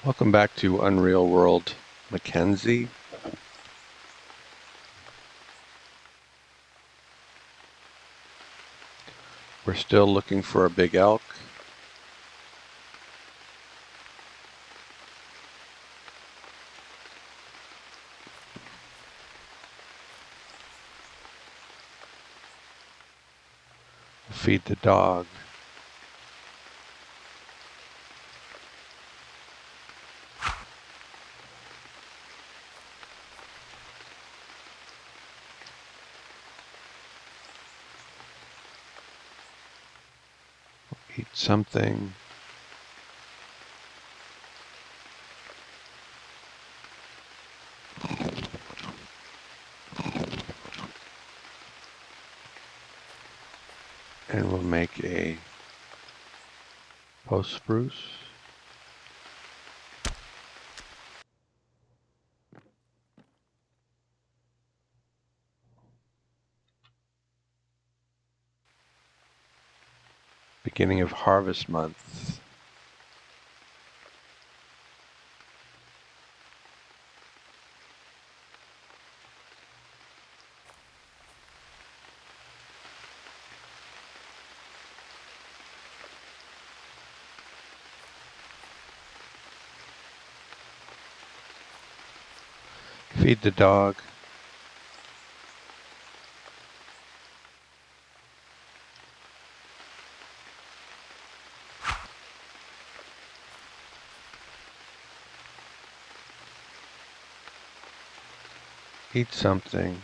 Welcome back to Unreal World, Mackenzie. We're still looking for a big elk. Feed the dog. Eat something. And we'll make a post spruce. Beginning of harvest month. Feed the dog. Eat something.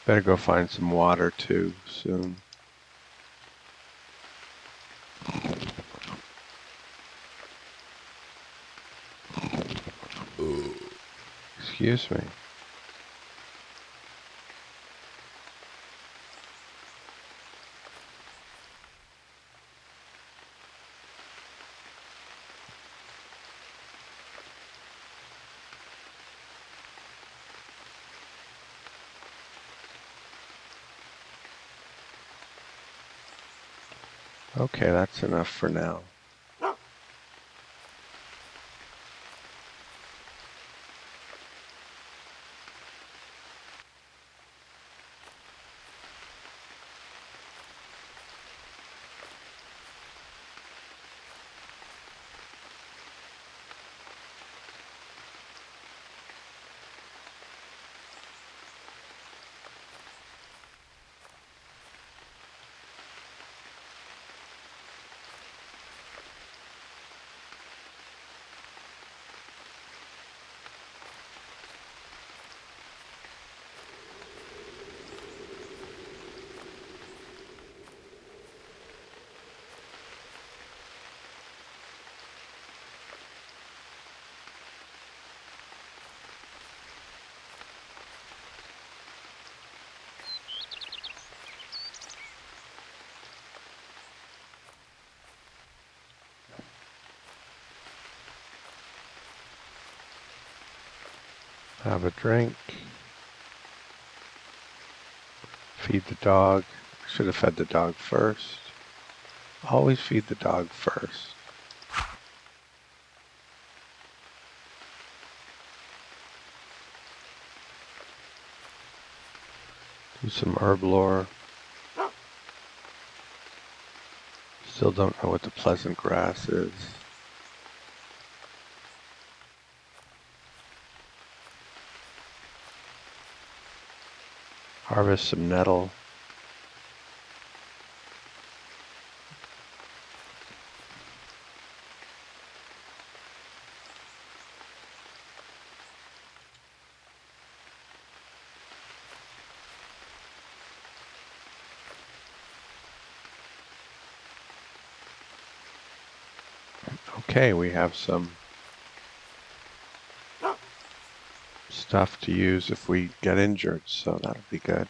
Better go find some water too soon. Excuse me. Okay, that's enough for now. Have a drink. Feed the dog. Should have fed the dog first. Always feed the dog first. Do some herb lore. Still don't know what the pleasant grass is. Harvest some nettle. Okay, we have some stuff to use if we get injured, so that'll be good.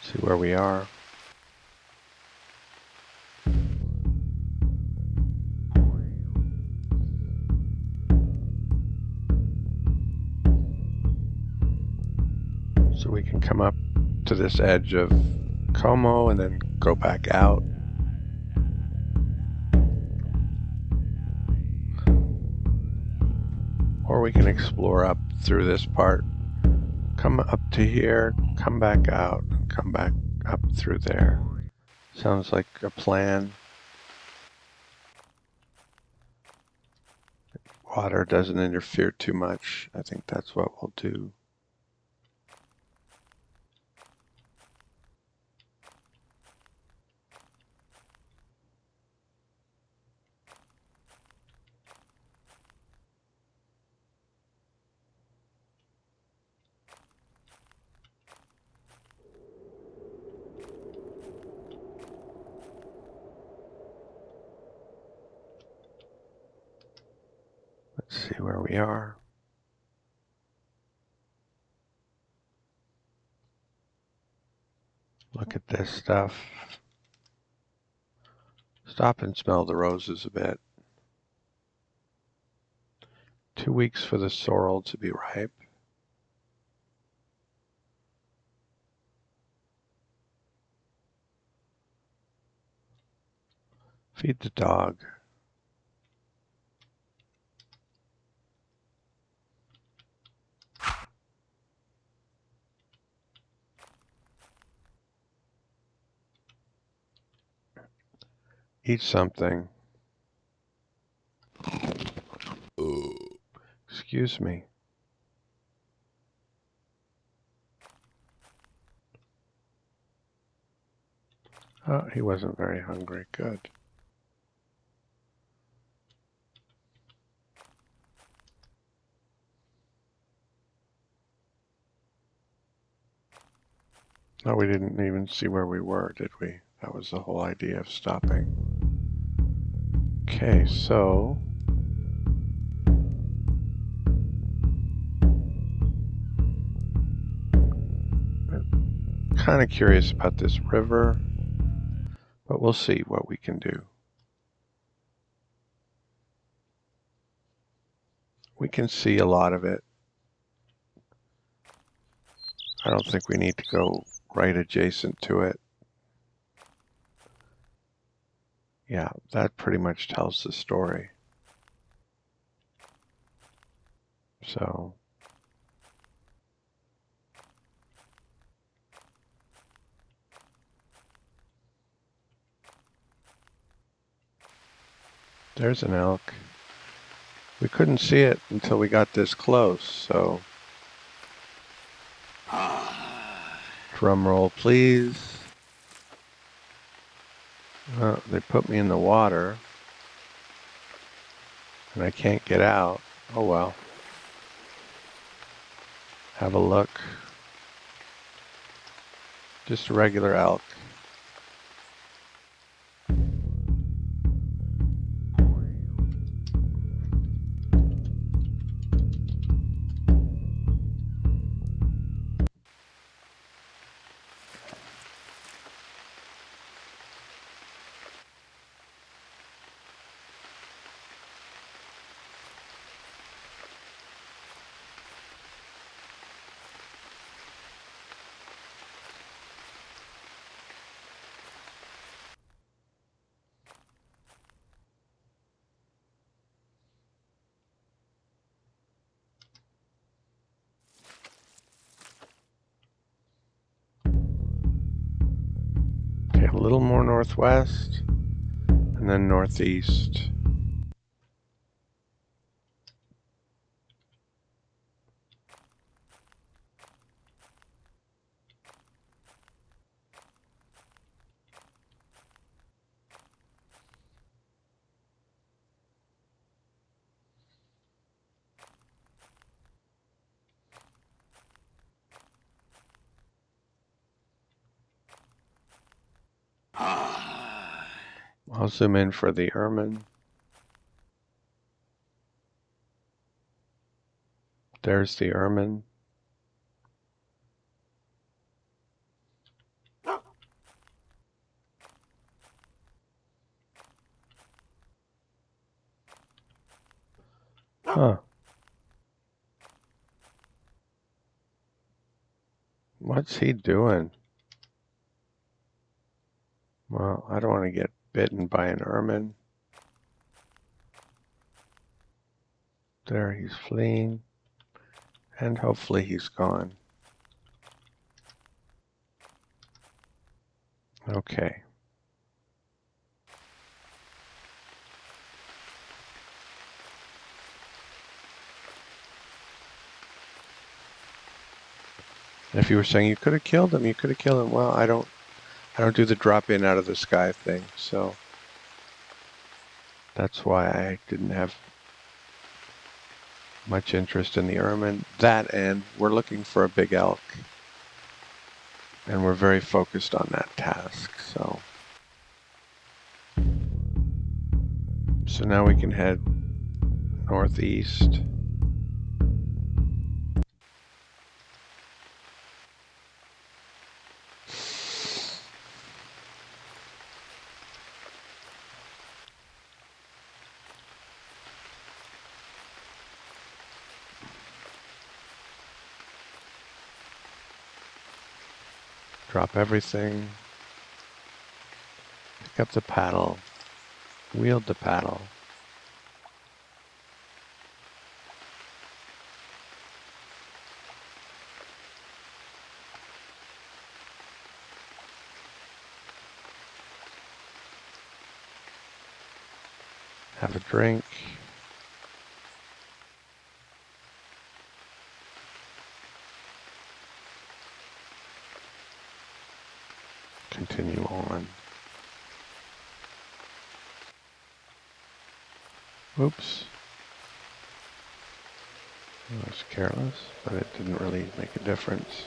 See where we are. So we can come up to this edge of Como and then go back out. Or we can explore up through this part. Come up to here, come back out, and come back up through there. Sounds like a plan. Water doesn't interfere too much. I think that's what we'll do. Let's see where we are. Look at this stuff. Stop and smell the roses a bit. 2 weeks for the sorrel to be ripe. Feed the dog. Eat something. Excuse me. Oh, he wasn't very hungry. Good. No, we didn't even see where we were, did we? That was the whole idea of stopping. Okay, so I'm kind of curious about this river, but we'll see what we can do. We can see a lot of it. I don't think we need to go right adjacent to it. Yeah, that pretty much tells the story. So there's an elk. We couldn't see it until we got this close, so drum roll please. They put me in the water and I can't get out. Oh well. Have a look. Just a regular elk. Okay, a little more northwest and then northeast. I'll zoom in for the ermine. There's the ermine. Huh. What's he doing? Well, I don't want to get bitten by an ermine. There, he's fleeing. And hopefully he's gone. Okay. If you were saying you could have killed him, you could have killed him. Well, I don't do the drop in out of the sky thing, so that's why I didn't have much interest in the ermine. That, and we're looking for a big elk, and we're very focused on that task. So now we can head northeast. Drop everything. Pick up the paddle. Wield the paddle. Have a drink. Continue on. Oops. I was careless, but it didn't really make a difference.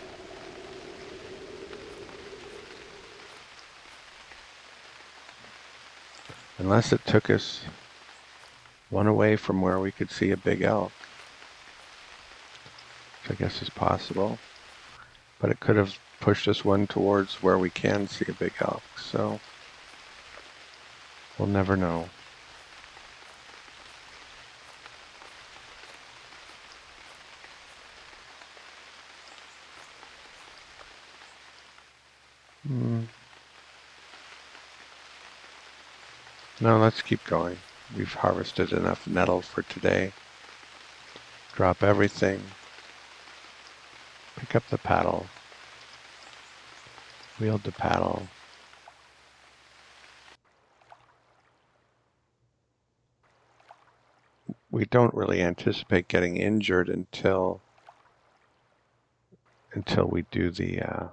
Unless it took us one away from where we could see a big elk, which I guess is possible. But it could have pushed us one towards where we can see a big elk, so we'll never know. No, let's keep going. We've harvested enough nettle for today. Drop everything. Pick up the paddle. Wield the paddle. We don't really anticipate getting injured until we do the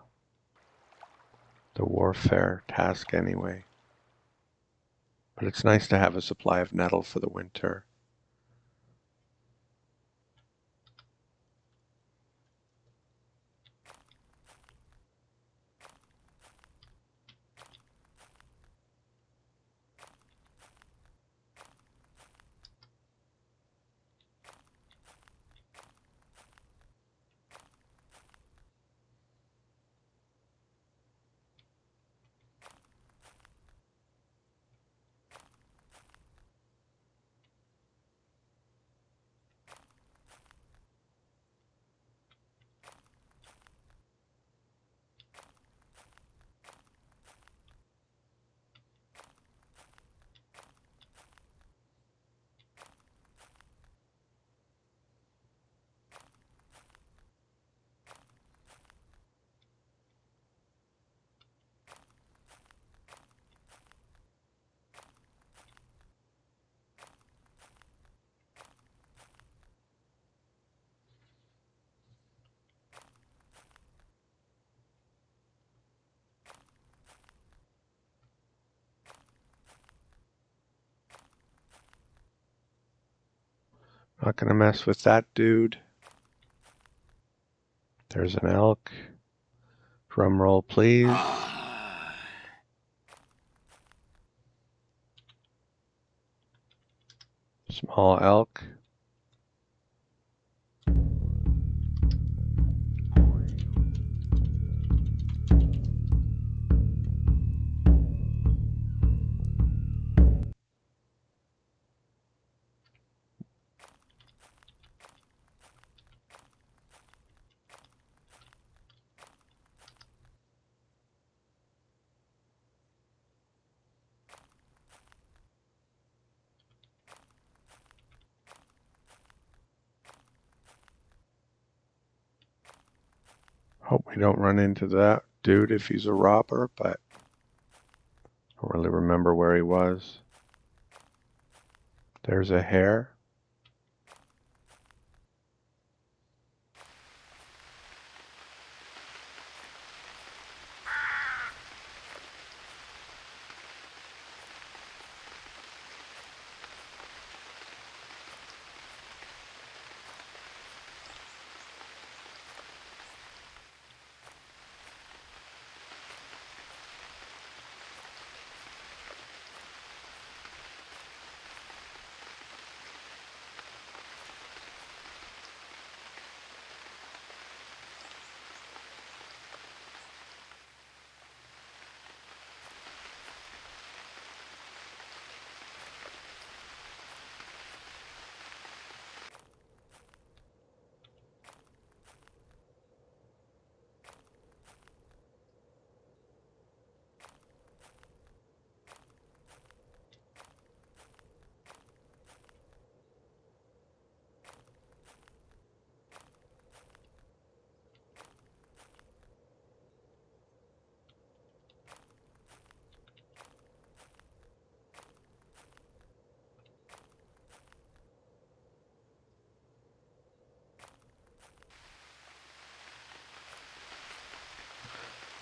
warfare task anyway. But it's nice to have a supply of nettle for the winter. Not gonna mess with that dude. There's an elk. Drum roll, please. Small elk. Hope we don't run into that dude if he's a robber, but I don't really remember where he was. There's a hare.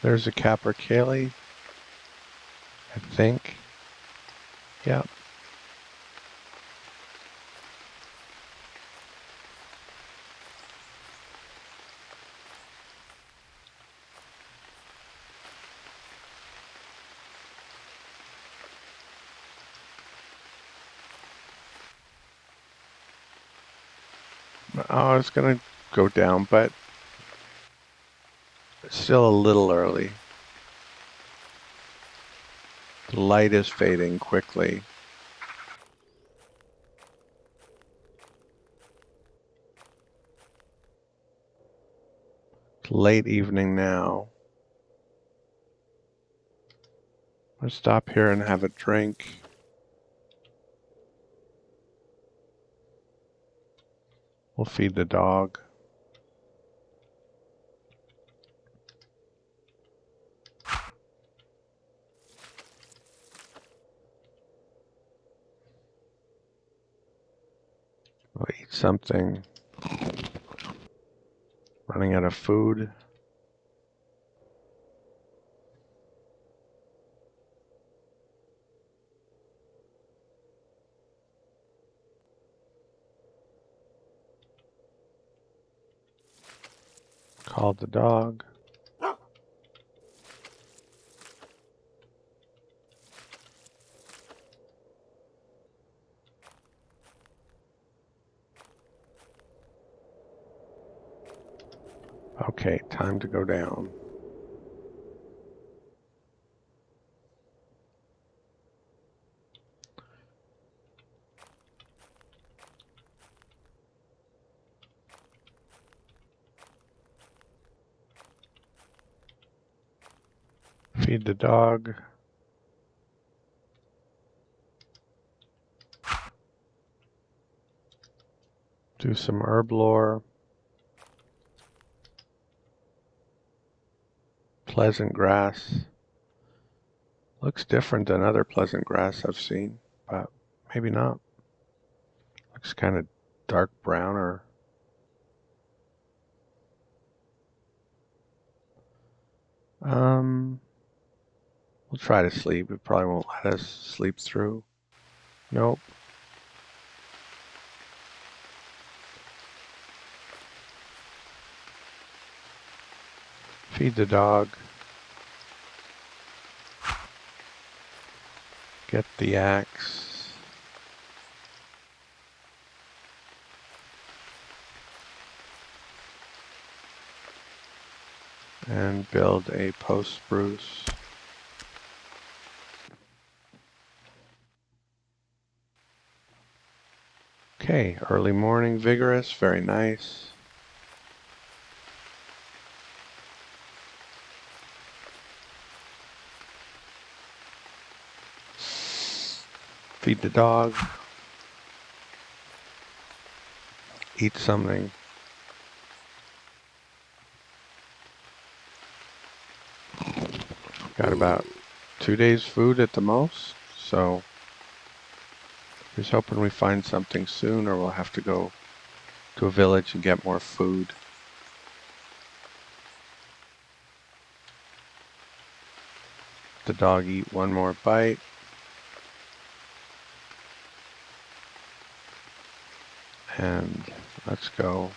There's a capercaillie, I think. Yep. Oh, it's gonna go down, but it's still a little early. The light is fading quickly. It's late evening now. Let's stop here and have a drink. We'll feed the dog. We'll eat something. Running out of food. Called the dog. Okay, time to go down. Feed the dog. Do some herb lore. Pleasant grass. Looks different than other pleasant grass I've seen, but maybe not. Looks kind of dark brown or... We'll try to sleep. It probably won't let us sleep through. Nope. Feed the dog. Get the axe. And build a post spruce. Okay, early morning, vigorous, very nice. Feed the dog. Eat something. Got about 2 days food at the most, so here's hoping we find something soon, or we'll have to go to a village and get more food. The dog eat one more bite. And let's go.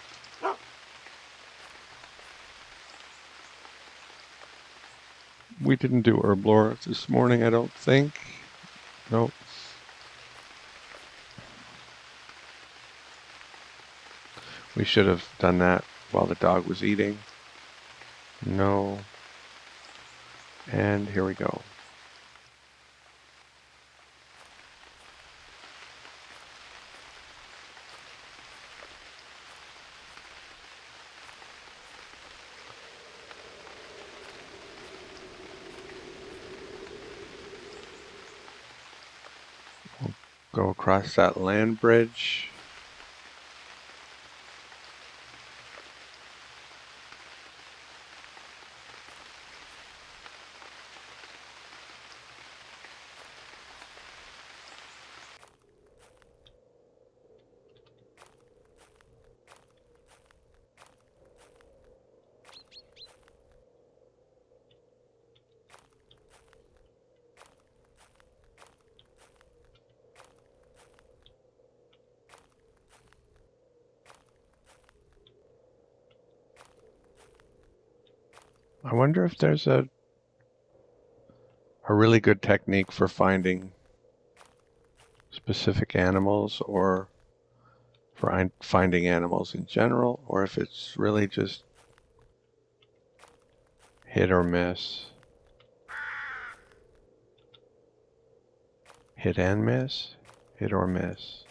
We didn't do herb lore this morning, I don't think. Nope. We should have done that while the dog was eating. No. And here we go. We'll go across that land bridge. I wonder if there's a really good technique for finding specific animals, or for finding animals in general, or if it's really just hit or miss. Hit and miss? Hit or miss?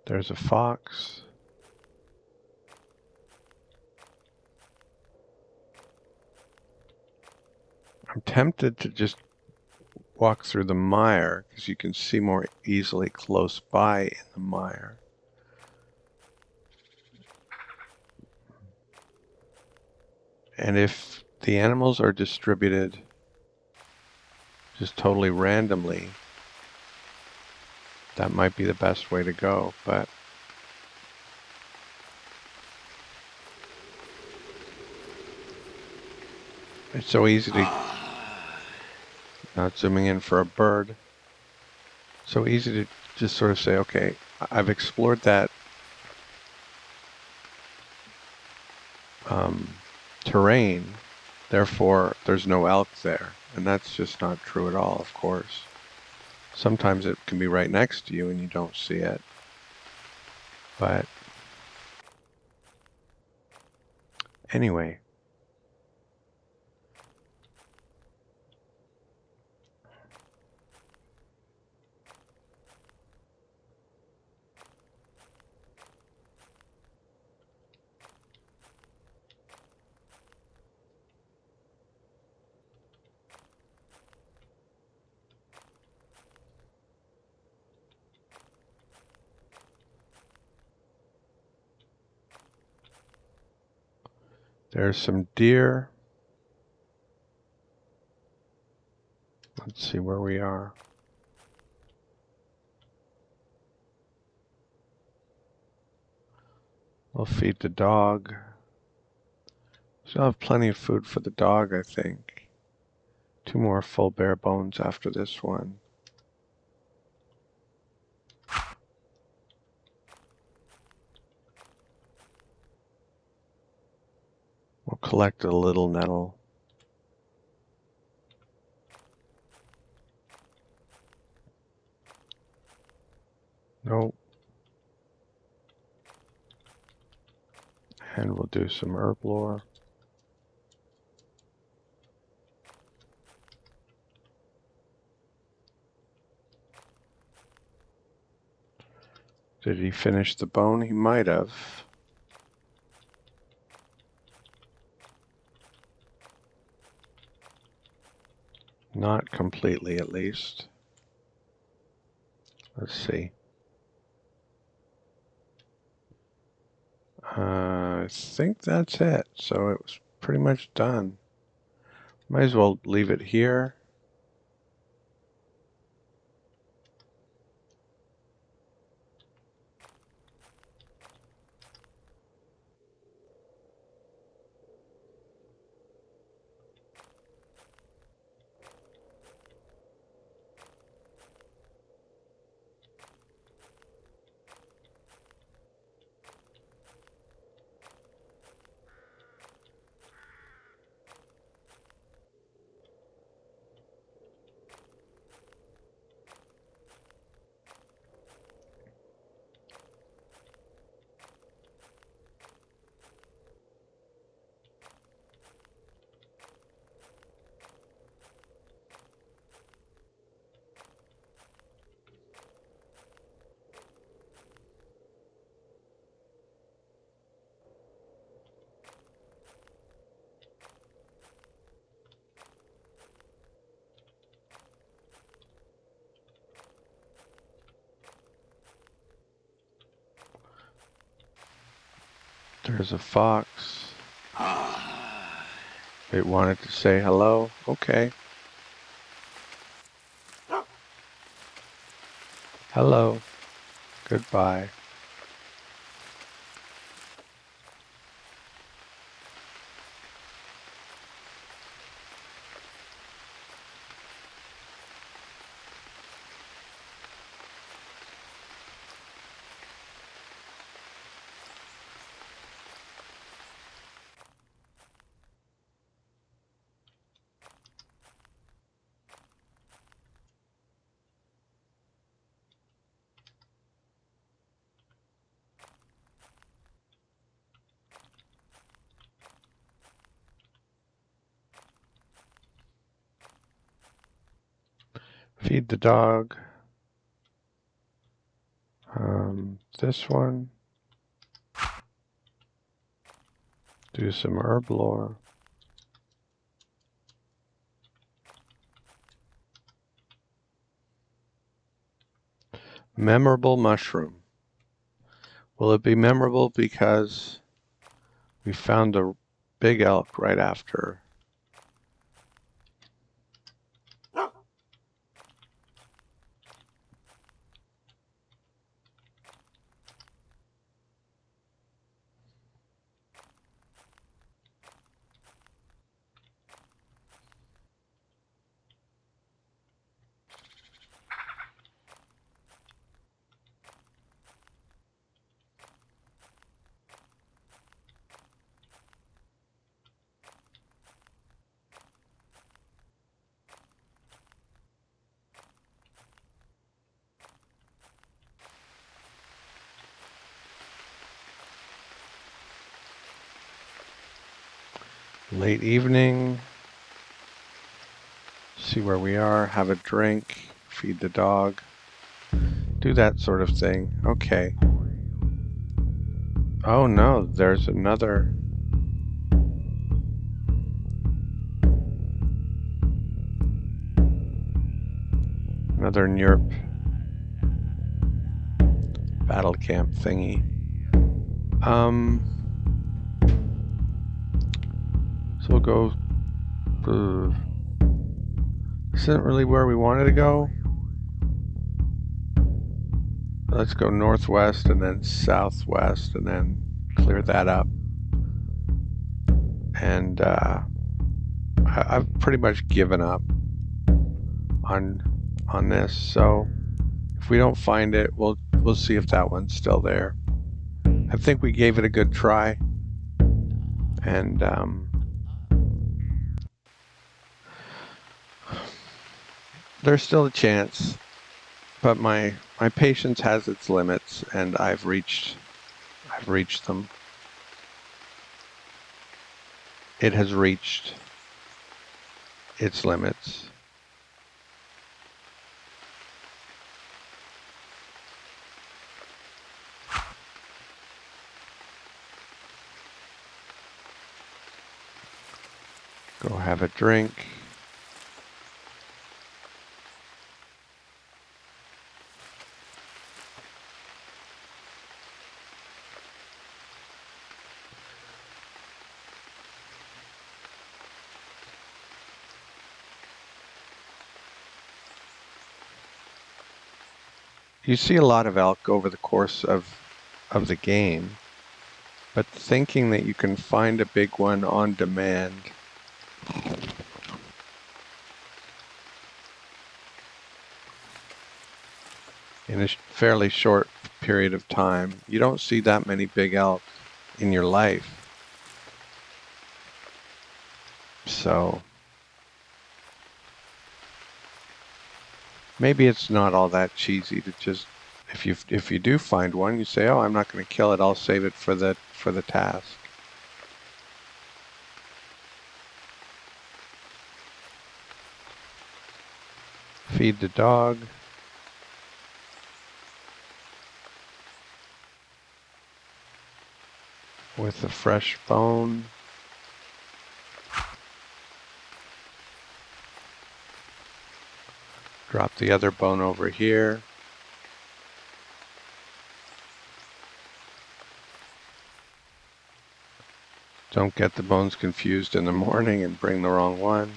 There's a fox. I'm tempted to just walk through the mire, because you can see more easily close by in the mire. And if the animals are distributed just totally randomly, that might be the best way to go, but it's so easy to, not zooming in for a bird, so easy to just sort of say, okay, I've explored that terrain, therefore there's no elk there. And that's just not true at all, of course. Sometimes it can be right next to you and you don't see it. But anyway, there's some deer. Let's see where we are. We'll feed the dog. Still have plenty of food for the dog, I think. 2 more full bare bones after this one. We'll collect a little nettle. Nope. And we'll do some herb lore. Did he finish the bone? He might have. Not completely, at least. Let's see. I think that's it. So it was pretty much done. Might as well leave it here. There's a fox. It wanted to say hello. Okay. Hello. Goodbye. Feed the dog. This one. Do some herb lore. Memorable mushroom. Will it be memorable because we found a big elk right after? Late evening. See where we are. Have a drink. Feed the dog. Do that sort of thing. Okay. Oh no, there's another. Another NERP battle camp thingy. So we'll go. This isn't really where we wanted to go. Let's go northwest and then southwest and then clear that up. And I've pretty much given up on this. So if we don't find it, we'll see if that one's still there. I think we gave it a good try, and there's still a chance, but my patience has its limits, and I've reached them. It has reached its limits. Go have a drink. You see a lot of elk over the course of the game, but thinking that you can find a big one on demand in a fairly short period of time, you don't see that many big elk in your life. So maybe it's not all that cheesy to just, if you do find one, you say, oh, I'm not going to kill it, I'll save it for the task. Feed the dog. With a fresh bone. Drop the other bone over here. Don't get the bones confused in the morning and bring the wrong one.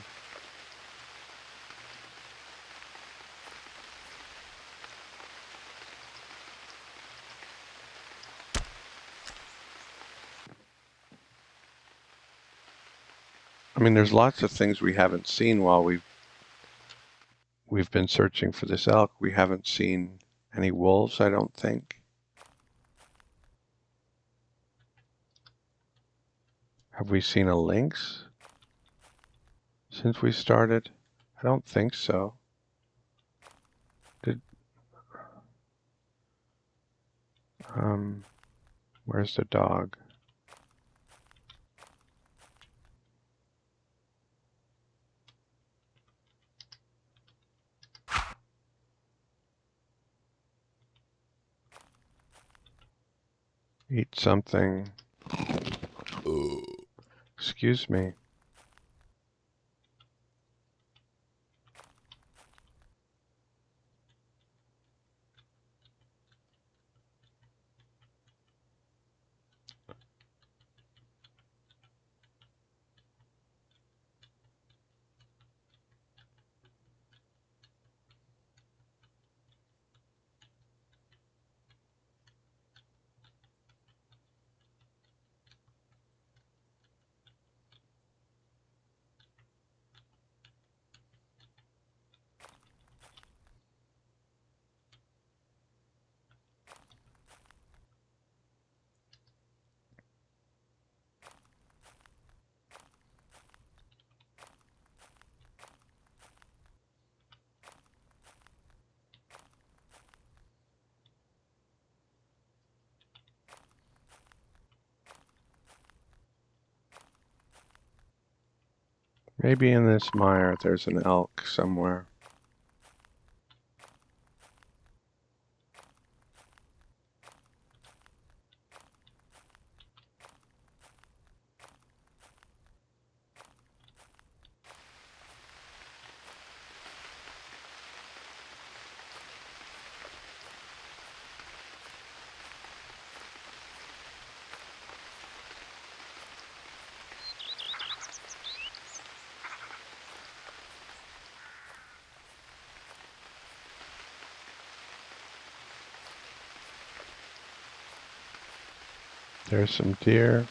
I mean, there's lots of things we haven't seen while we've been searching for this elk. We haven't seen any wolves, I don't think. Have we seen a lynx since we started? I don't think so. Where's the dog? Eat something. Excuse me. Maybe in this mire there's an elk somewhere. There's some deer.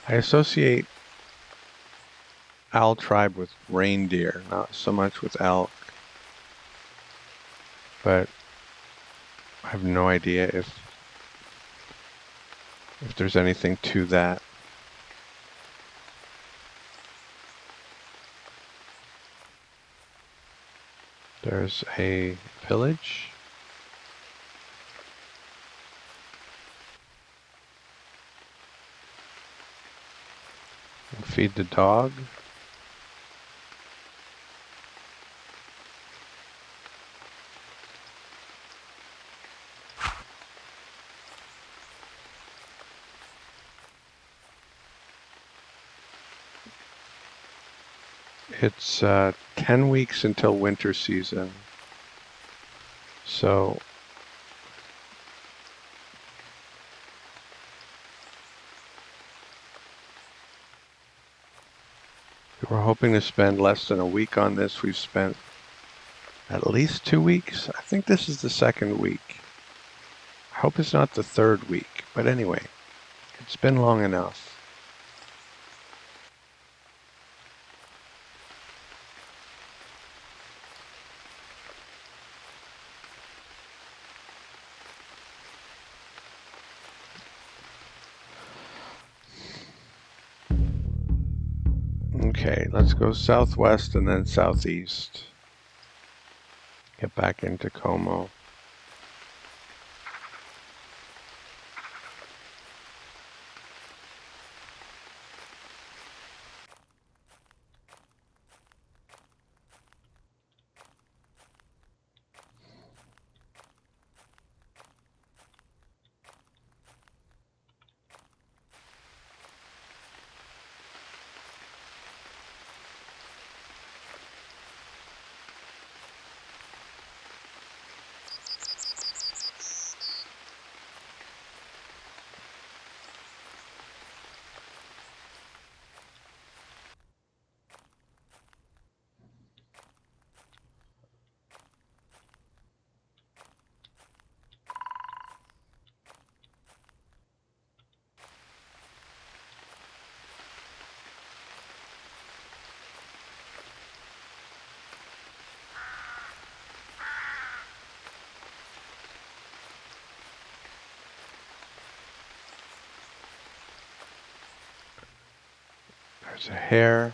I associate owl tribe with reindeer, not so much with elk. But I have no idea if there's anything to that. There's a village. Feed the dog. It's 10 weeks until winter season. So We were hoping to spend less than a week on this. We've spent at least 2 weeks. I think this is the second week. I hope it's not the third week, but anyway, it's been long enough. Okay, let's go southwest and then southeast. Get back into Como. There's a hare.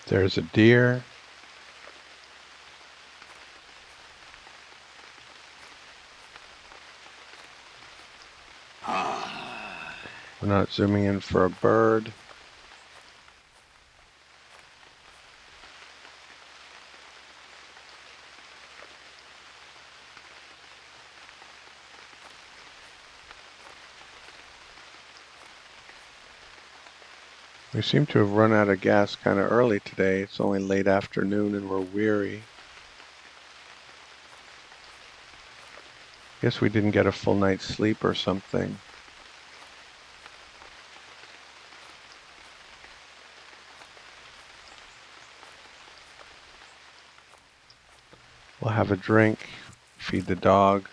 There's a deer. We're not zooming in for a bird. We seem to have run out of gas kind of early today. It's only late afternoon and we're weary. Guess we didn't get a full night's sleep or something. We'll have a drink, feed the dog.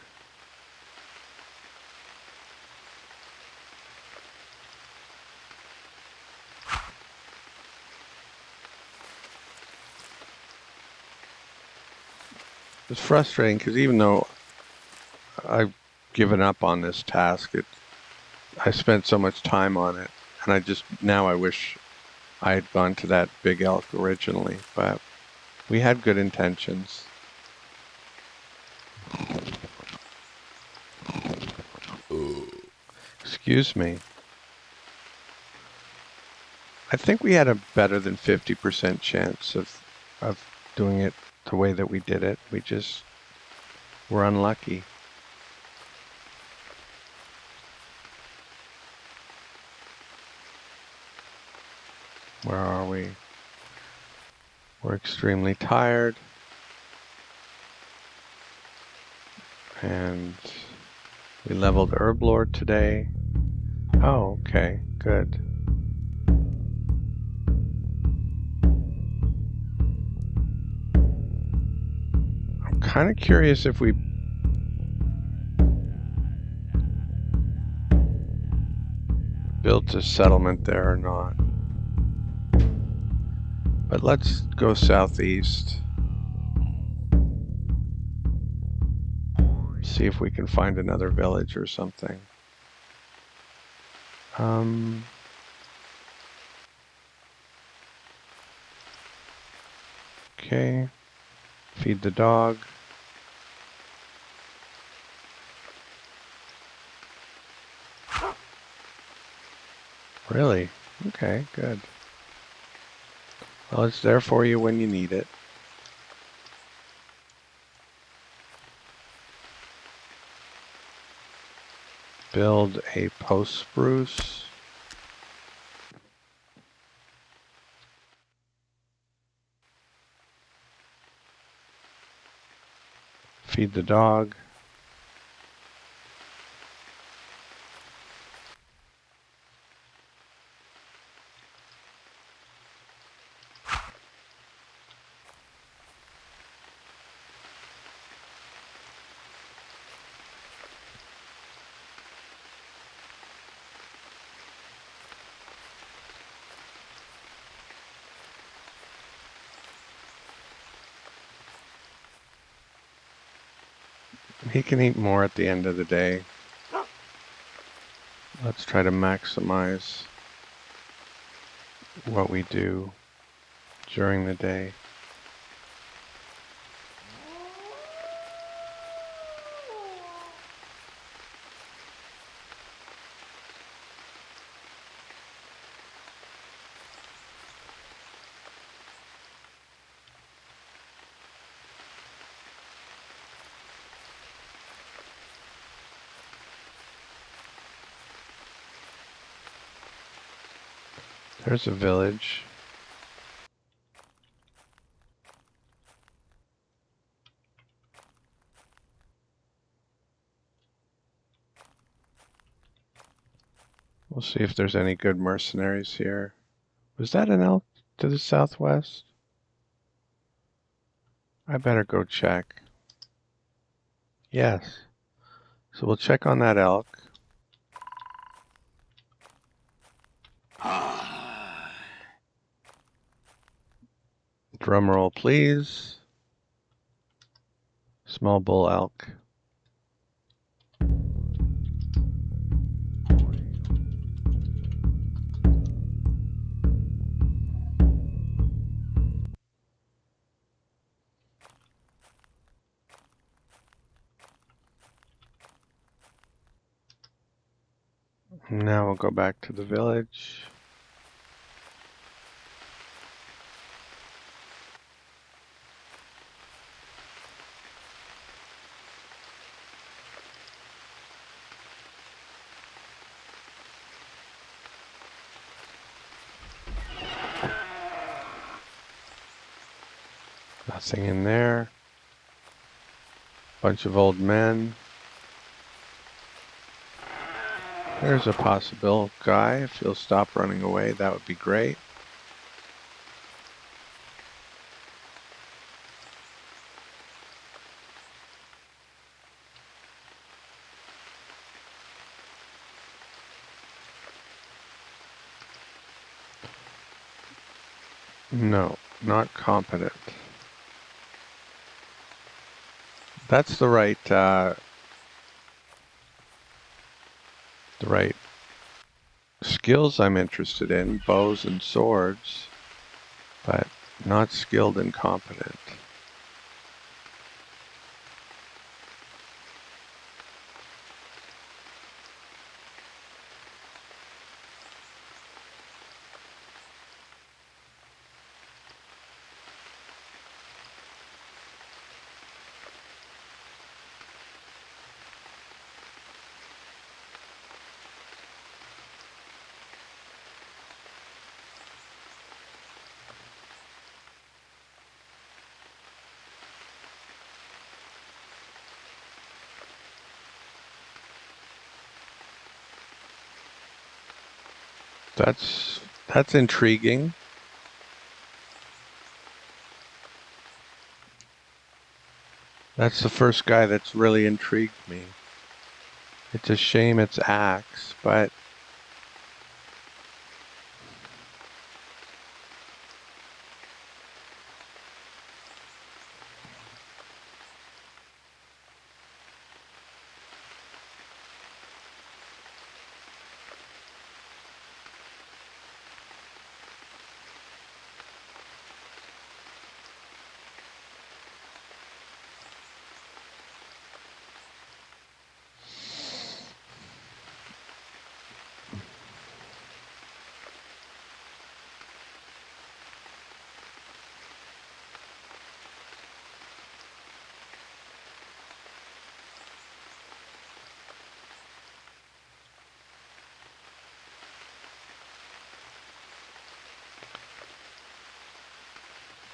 It's frustrating because even though I've given up on this task, I spent so much time on it, and now I wish I had gone to that big elk originally, but we had good intentions. Excuse me. I think we had a better than 50% chance of doing it the way that we did it. We just were unlucky. Where are we? We're extremely tired. And we leveled Herb Lord today. Oh, okay, good. I'm kind of curious if we built a settlement there or not. But let's go southeast. See if we can find another village or something. Okay. Feed the dog. Really? Okay, good. Well, it's there for you when you need it. Build a post spruce. Feed the dog. He can eat more at the end of the day. Let's try to maximize what we do during the day. There's a village. We'll see if there's any good mercenaries here. Was that an elk to the southwest? I better go check. Yes. So we'll check on that elk. Drum roll, please. Small bull elk. Now we'll go back to the village. Nothing in there. Bunch of old men. There's a possible guy. If he'll stop running away, that would be great. No, not competent. That's the right skills I'm interested in, bows and swords, but not skilled and competent. That's intriguing. That's the first guy that's really intrigued me. It's a shame it's axe, but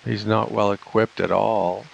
he's not well equipped at all.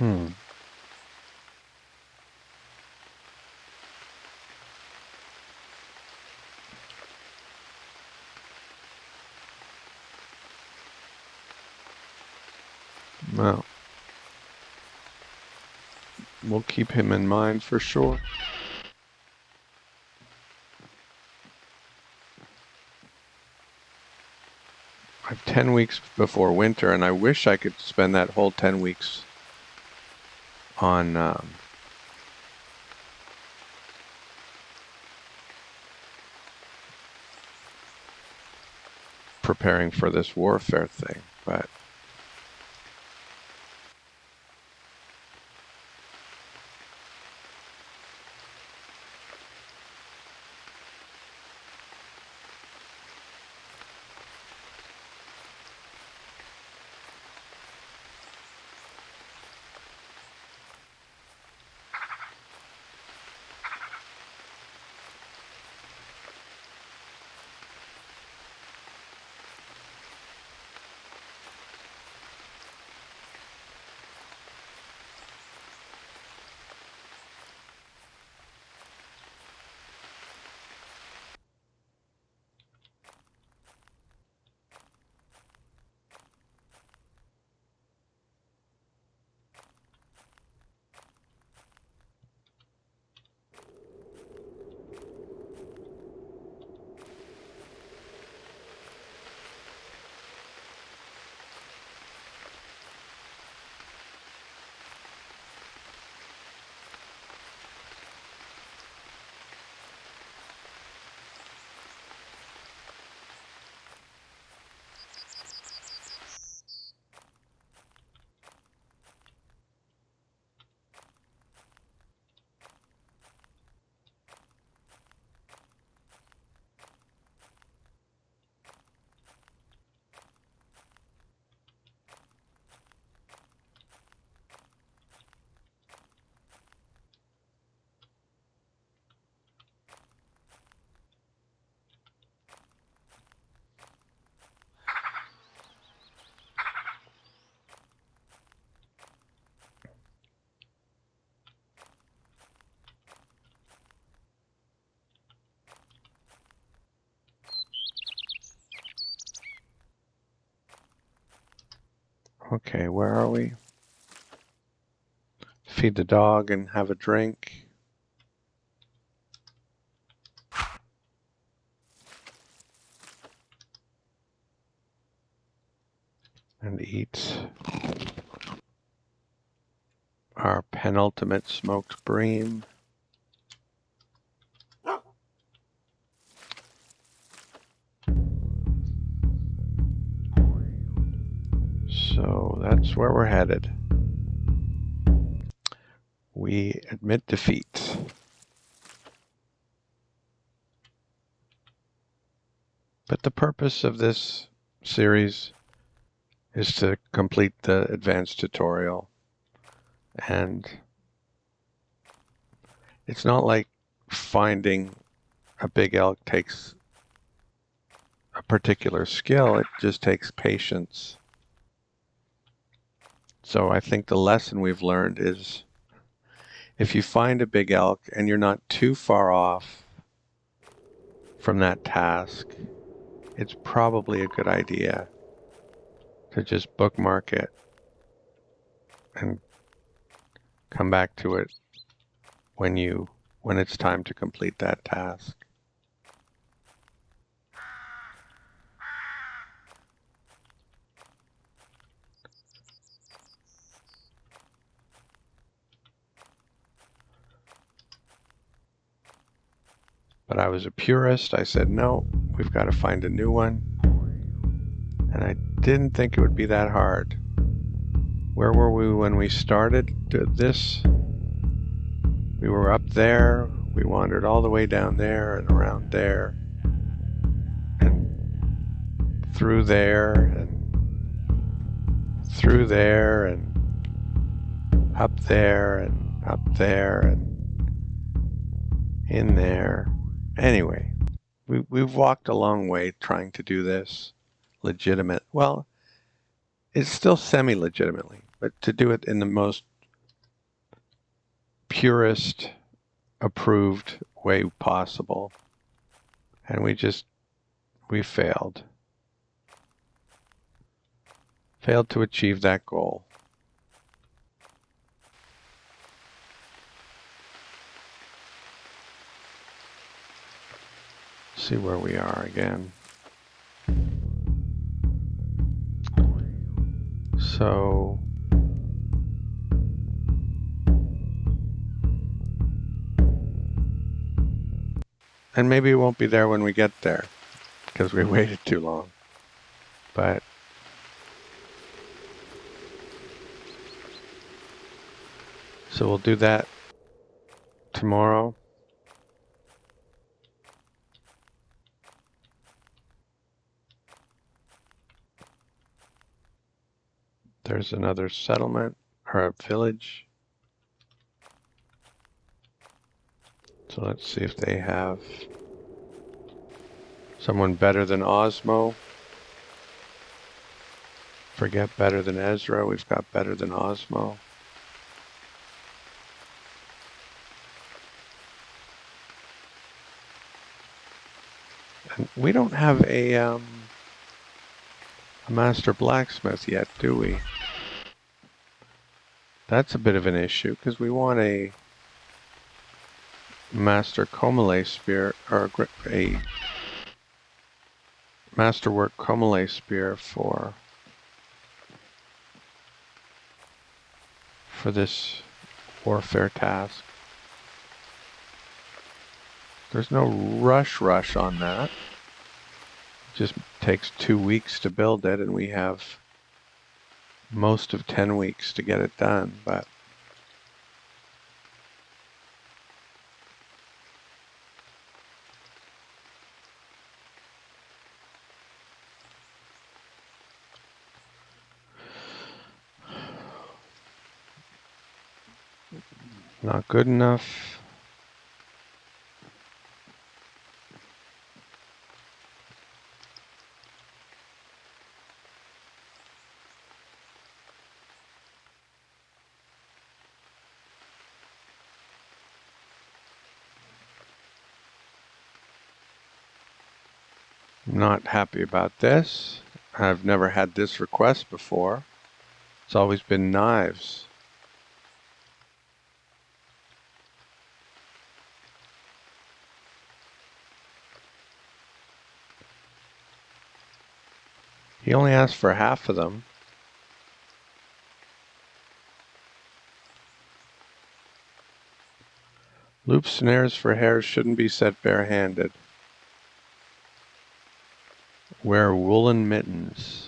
Hmm. Well, we'll keep him in mind for sure. I have 10 weeks before winter, and I wish I could spend that whole 10 weeks on preparing for this warfare thing, but okay, where are we? Feed the dog and have a drink. And eat our penultimate smoked bream. So that's where we're headed. We admit defeat. But the purpose of this series is to complete the advanced tutorial. And it's not like finding a big elk takes a particular skill, it just takes patience. So I think the lesson we've learned is if you find a big elk and you're not too far off from that task, it's probably a good idea to just bookmark it and come back to it when it's time to complete that task. But I was a purist. I said, no, we've got to find a new one. And I didn't think it would be that hard. Where were we when we started this? We were up there. We wandered all the way down there and around there and through there and through there and up there and up there and in there. Anyway, we've walked a long way trying to do this legitimate. Well, it's still semi-legitimately, but to do it in the most purest approved way possible. And we failed. Failed to achieve that goal. See where we are again. So and maybe it won't be there when we get there because we waited too long. But so we'll do that tomorrow. There's another settlement or a village. So let's see if they have someone better than Osmo. Forget better than Ezra. We've got better than Osmo. And we don't have a master blacksmith yet, do we? That's a bit of an issue because we want a master Komale spear or a masterwork Komale spear for this warfare task. There's no rush on that. It just takes 2 weeks to build it, and we have most of 10 weeks to get it done, but not good enough. Not happy about this. I've never had this request before. It's always been knives. He only asked for half of them. Loop snares for hares shouldn't be set barehanded. Wear woolen mittens.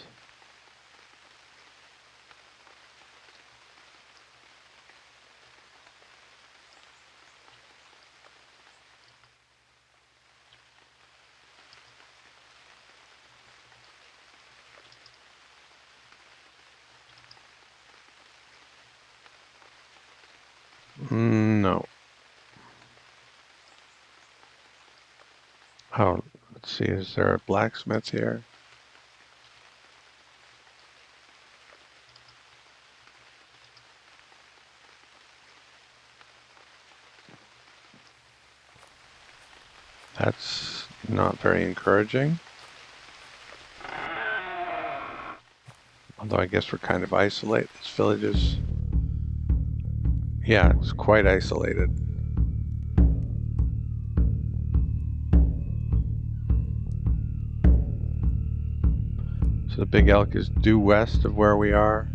No. Oh, let's see, is there a blacksmith here? That's not very encouraging. Although I guess we're kind of isolated. This village is, yeah, it's quite isolated. So the big elk is due west of where we are.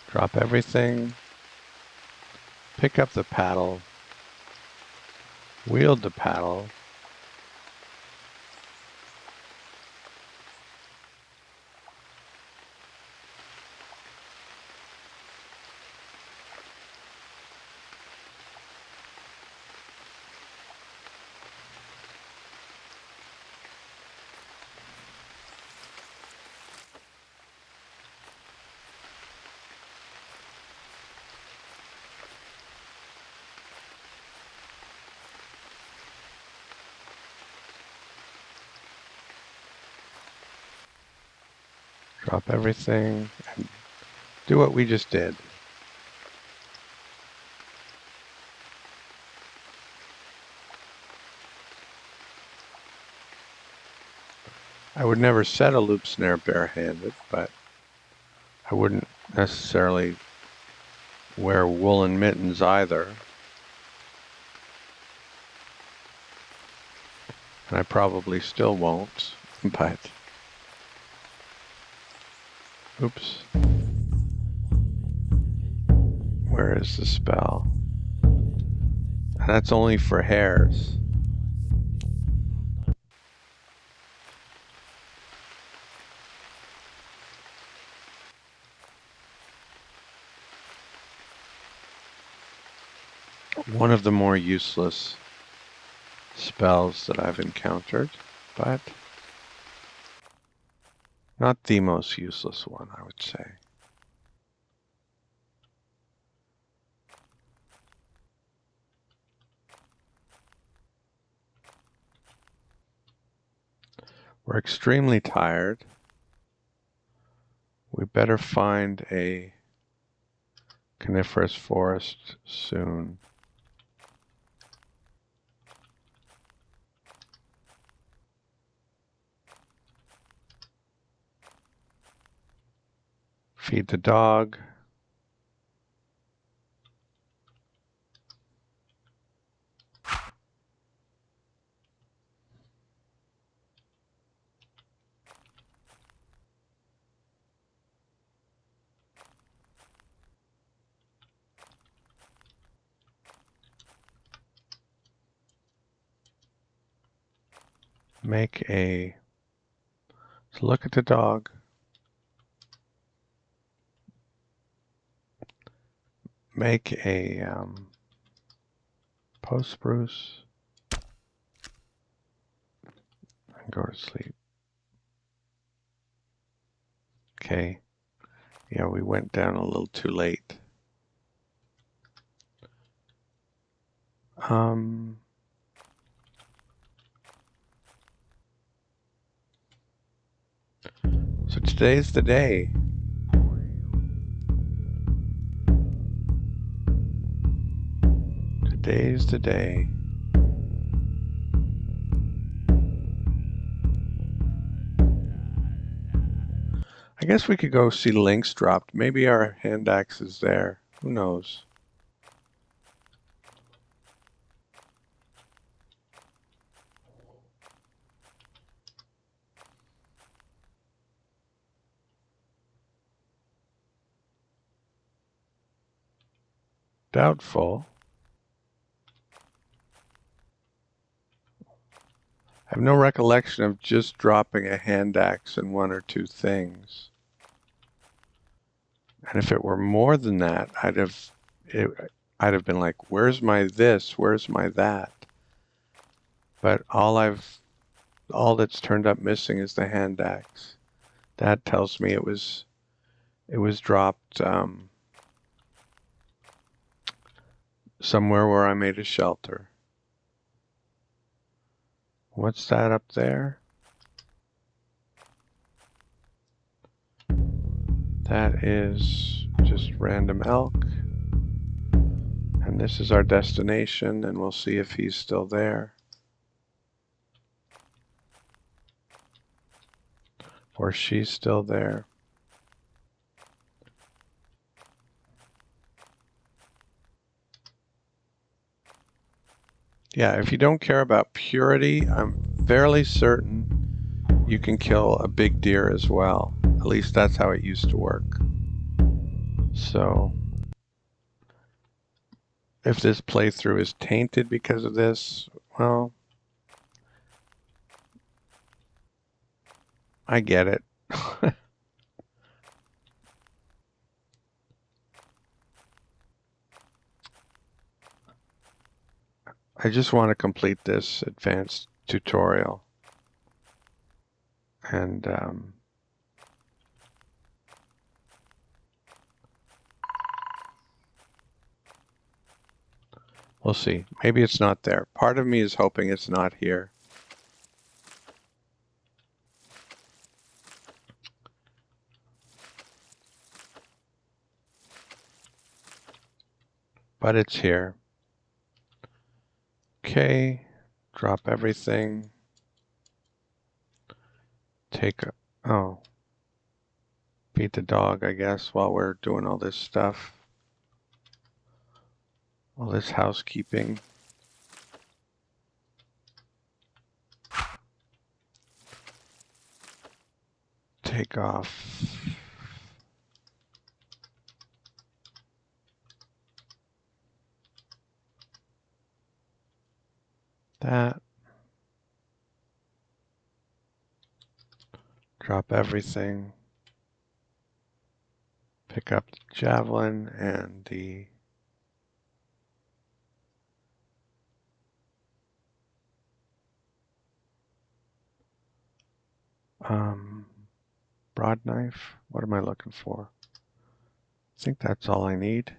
Drop everything. Pick up the paddle. Wield the paddle. Drop everything and do what we just did. I would never set a loop snare barehanded, but I wouldn't necessarily wear woolen mittens either. And I probably still won't, but oops. Where is the spell? And that's only for hairs. One of the more useless spells that I've encountered, but not the most useless one, I would say. We're extremely tired. We better find a coniferous forest soon. Feed the dog. So look at the dog. Make a post spruce and go to sleep. Okay. Yeah, we went down a little too late. So today's the day. Today's the day. I guess we could go see links dropped. Maybe our hand axe is there. Who knows? Doubtful. I have no recollection of just dropping a hand axe and one or two things. And if it were more than that, I'd have been like, where's my this? Where's my that? But all that's turned up missing is the hand axe. That tells me it was dropped somewhere where I made a shelter. What's that up there? That is just random elk. And this is our destination, and we'll see if he's still there. Or she's still there. Yeah, if you don't care about purity, I'm fairly certain you can kill a big deer as well. At least that's how it used to work. So if this playthrough is tainted because of this, well, I get it. I just want to complete this advanced tutorial. And we'll see. Maybe it's not there. Part of me is hoping it's not here. but it's here. Okay, drop everything. Take a, oh, feed the dog, I guess, while we're doing all this stuff. All this housekeeping. Take off that. Drop everything. Pick up the javelin and the broad knife. What am I looking for? I think that's all I need.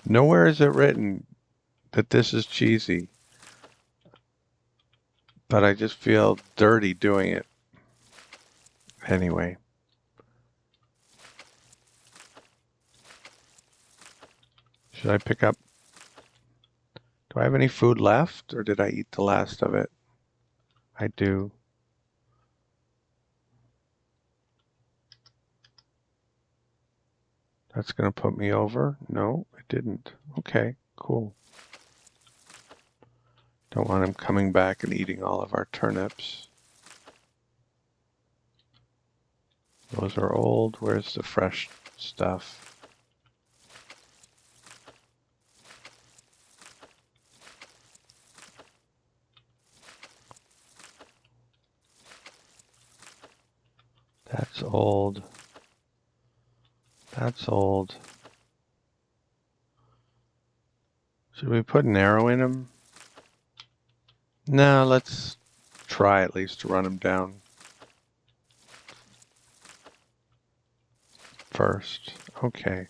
Nowhere is it written that this is cheesy, but I just feel dirty doing it anyway. Should I pick up? Do I have any food left, or did I eat the last of it? I do. That's going to put me over? No, it didn't. Okay, cool. Don't want him coming back and eating all of our turnips. Those are old. Where's the fresh stuff? That's old. That's old. Should we put an arrow in him? No, let's try at least to run him down first. Okay.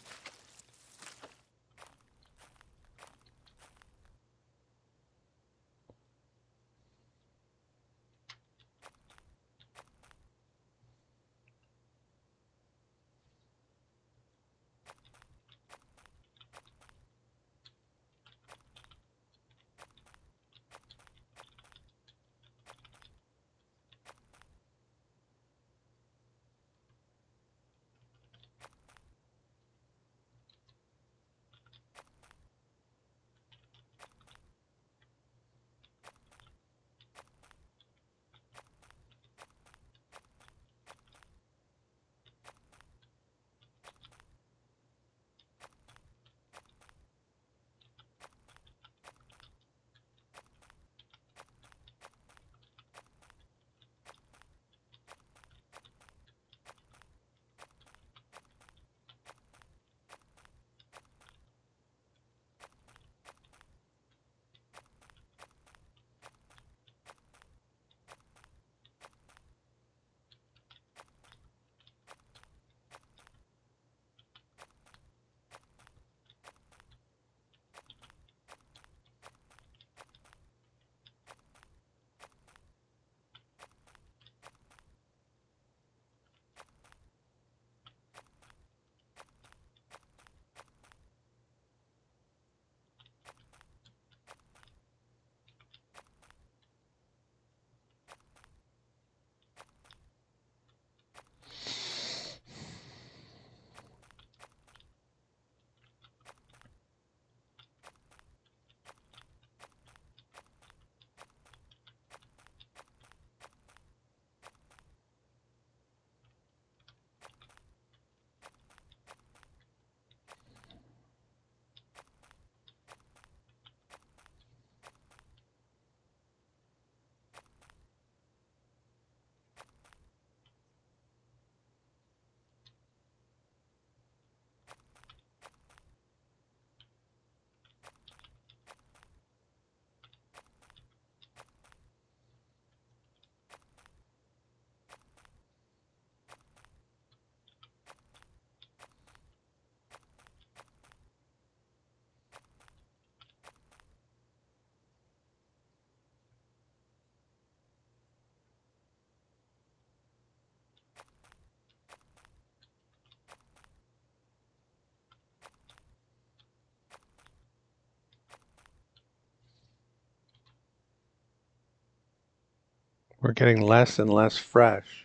We're getting less and less fresh.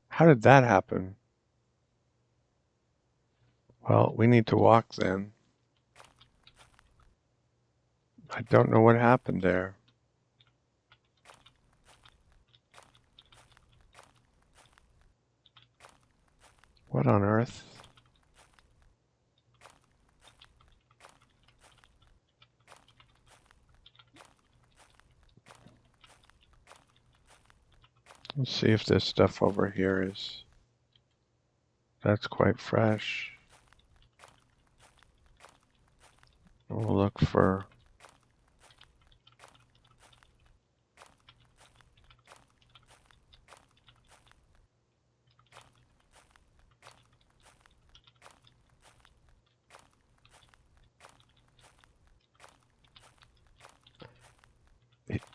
How did that happen? Well, we need to walk then. I don't know what happened there. What on earth? Let's see if this stuff over here is... That's quite fresh. We'll look for...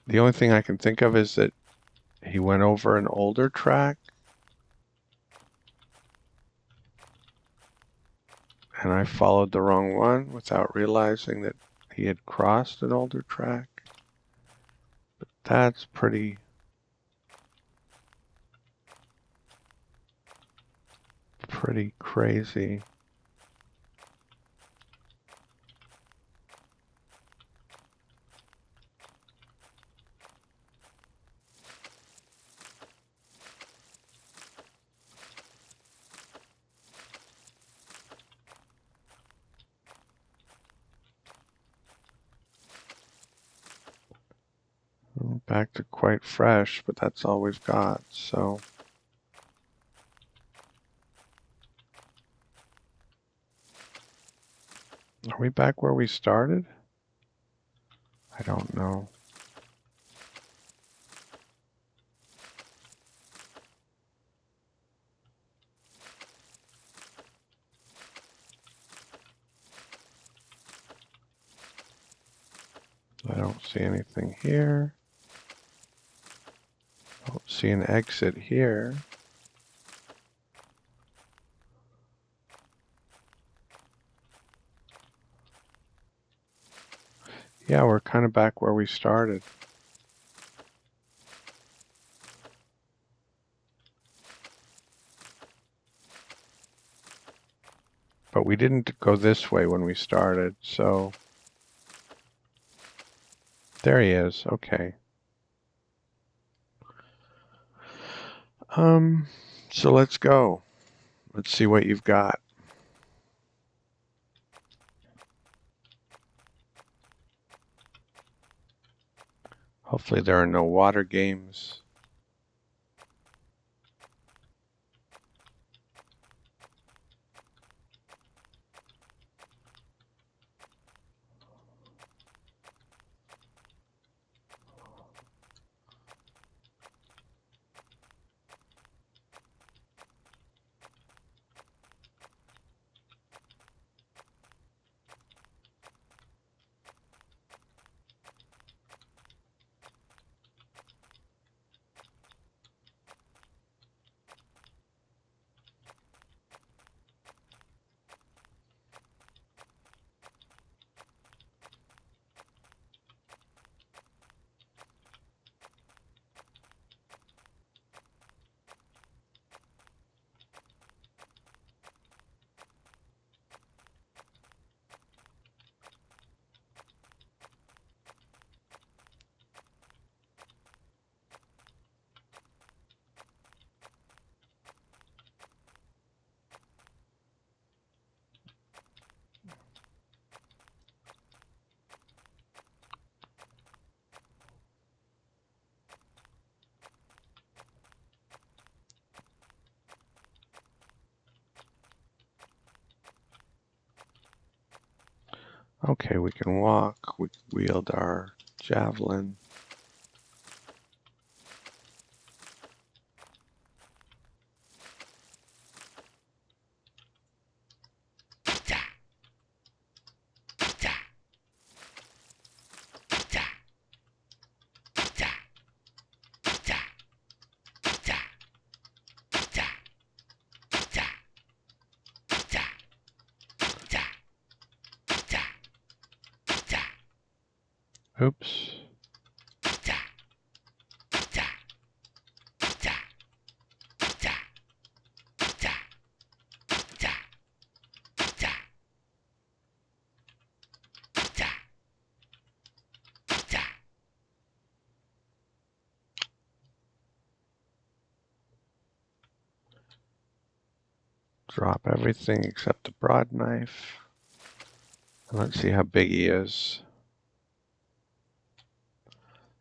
The only thing I can think of is that he went over an older track, and I followed the wrong one without realizing that he had crossed an older track. But that's pretty crazy. Back to quite fresh, but that's all we've got, so... Are we back where we started? I don't know. I don't see anything here. Don't see an exit here. Yeah, we're kind of back where we started. But we didn't go this way when we started, so... There he is, okay. So let's go. Let's see what you've got. Hopefully there are no water games. Okay, we can walk. We wield our javelin. Oops. Drop everything except the broad knife. And let's see how big he is.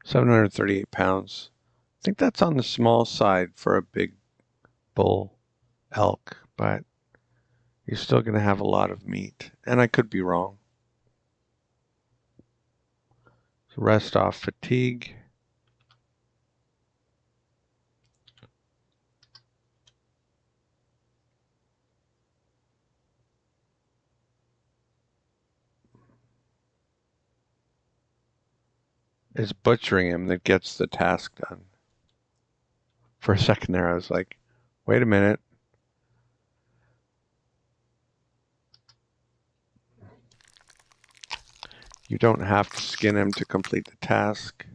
738 pounds. I think that's on the small side for a big bull elk, but you're still going to have a lot of meat. And I could be wrong. So rest off fatigue. It's butchering him that gets the task done. For a second there, I was like, wait a minute. You don't have to skin him to complete the task.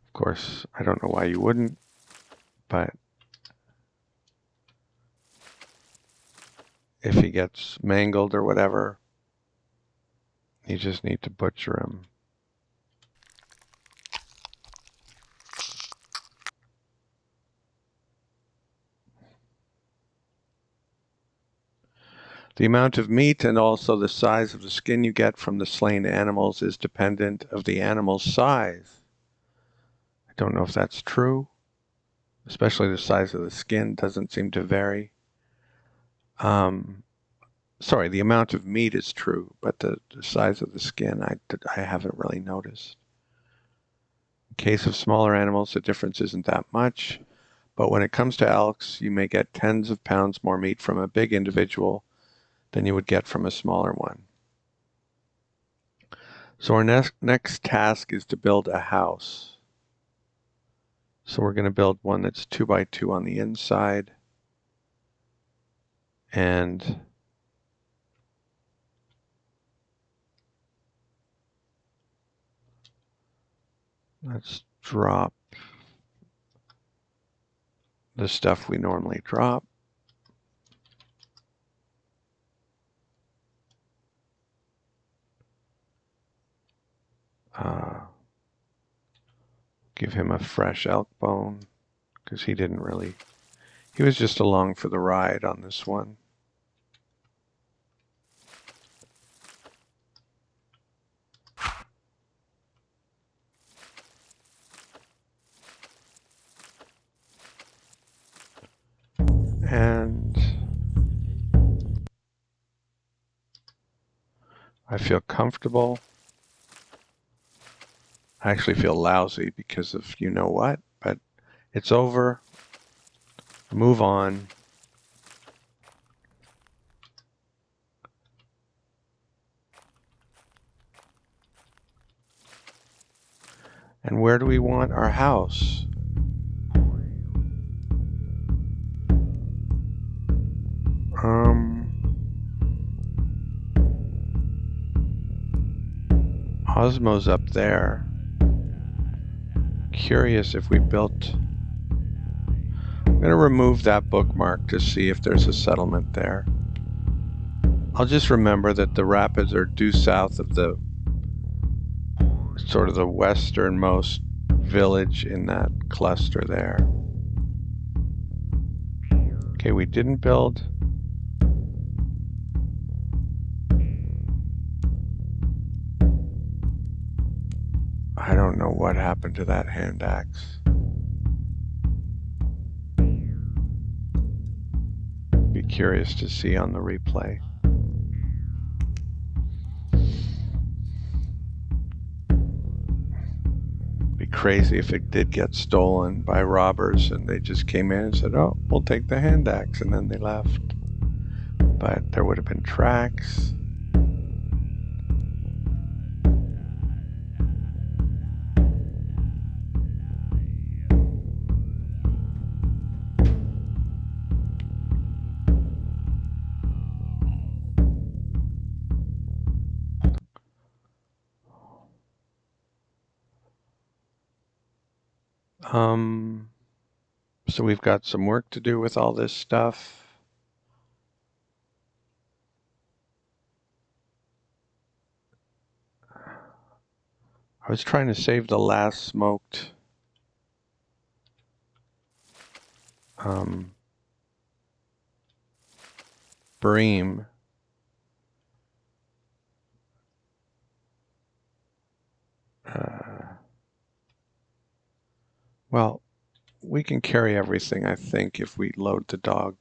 Of course, I don't know why you wouldn't, but if he gets mangled or whatever, you just need to butcher him. The amount of meat and also the size of the skin you get from the slain animals is dependent of the animal's size. I don't know if that's true, especially the size of the skin doesn't seem to vary. Sorry, the amount of meat is true, but the size of the skin I haven't really noticed. In case of smaller animals, the difference isn't that much, but when it comes to elks, you may get tens of pounds more meat from a big individual than you would get from a smaller one. So our next task is to build a house. So we're going to build one that's 2x2 on the inside. And let's drop the stuff we normally drop. Give him a fresh elk bone, because he was just along for the ride on this one. And I feel comfortable. I actually feel lousy because of you know what, but it's over. Move on. And where do we want our house? Osmo's up there. Curious if we built... I'm going to remove that bookmark to see if there's a settlement there. I'll just remember that the rapids are due south of the sort of the westernmost village in that cluster there. Okay, we didn't build. I don't know what happened to that hand axe. Be curious to see on the replay. Be crazy if it did get stolen by robbers and they just came in and said, oh, we'll take the hand axe, and then they left. But there would have been tracks. So we've got some work to do with all this stuff. I was trying to save the last smoked bream. Well, we can carry everything, I think, if we load the dog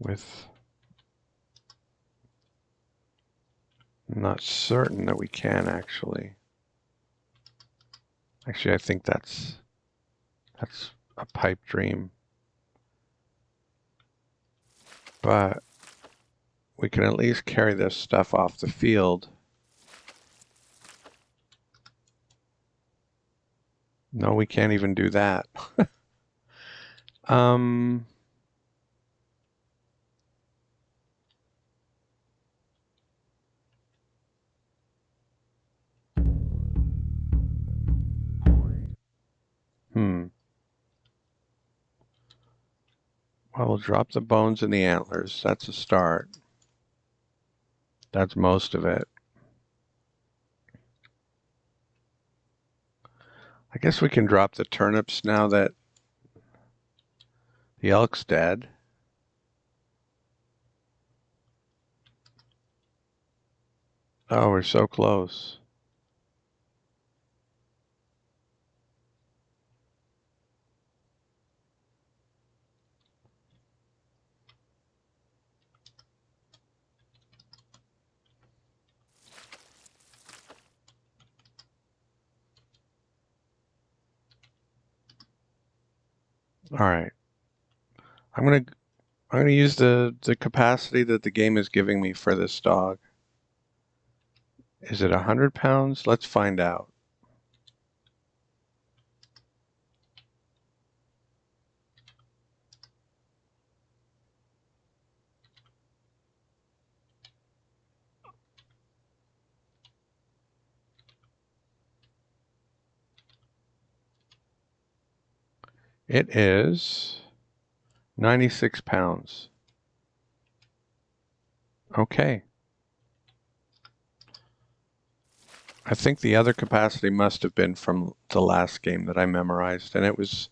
with... I'm not certain that we can, actually. Actually, I think that's a pipe dream. But we can at least carry this stuff off the field. No, we can't even do that. Well, we'll drop the bones and the antlers. That's a start. That's most of it. I guess we can drop the turnips now that the elk's dead. Oh, we're so close. All right. I'm gonna use the capacity that the game is giving me for this dog. Is it 100 pounds? Let's find out. It is 96 pounds. Okay. I think the other capacity must have been from the last game that I memorized, and it was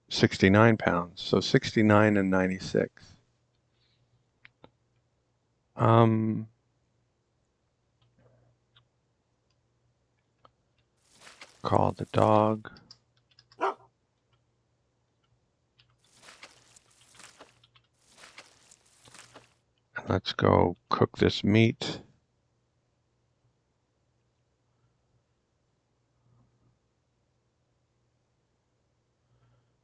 69 pounds. So 69 and 96. Call the dog. And let's go cook this meat.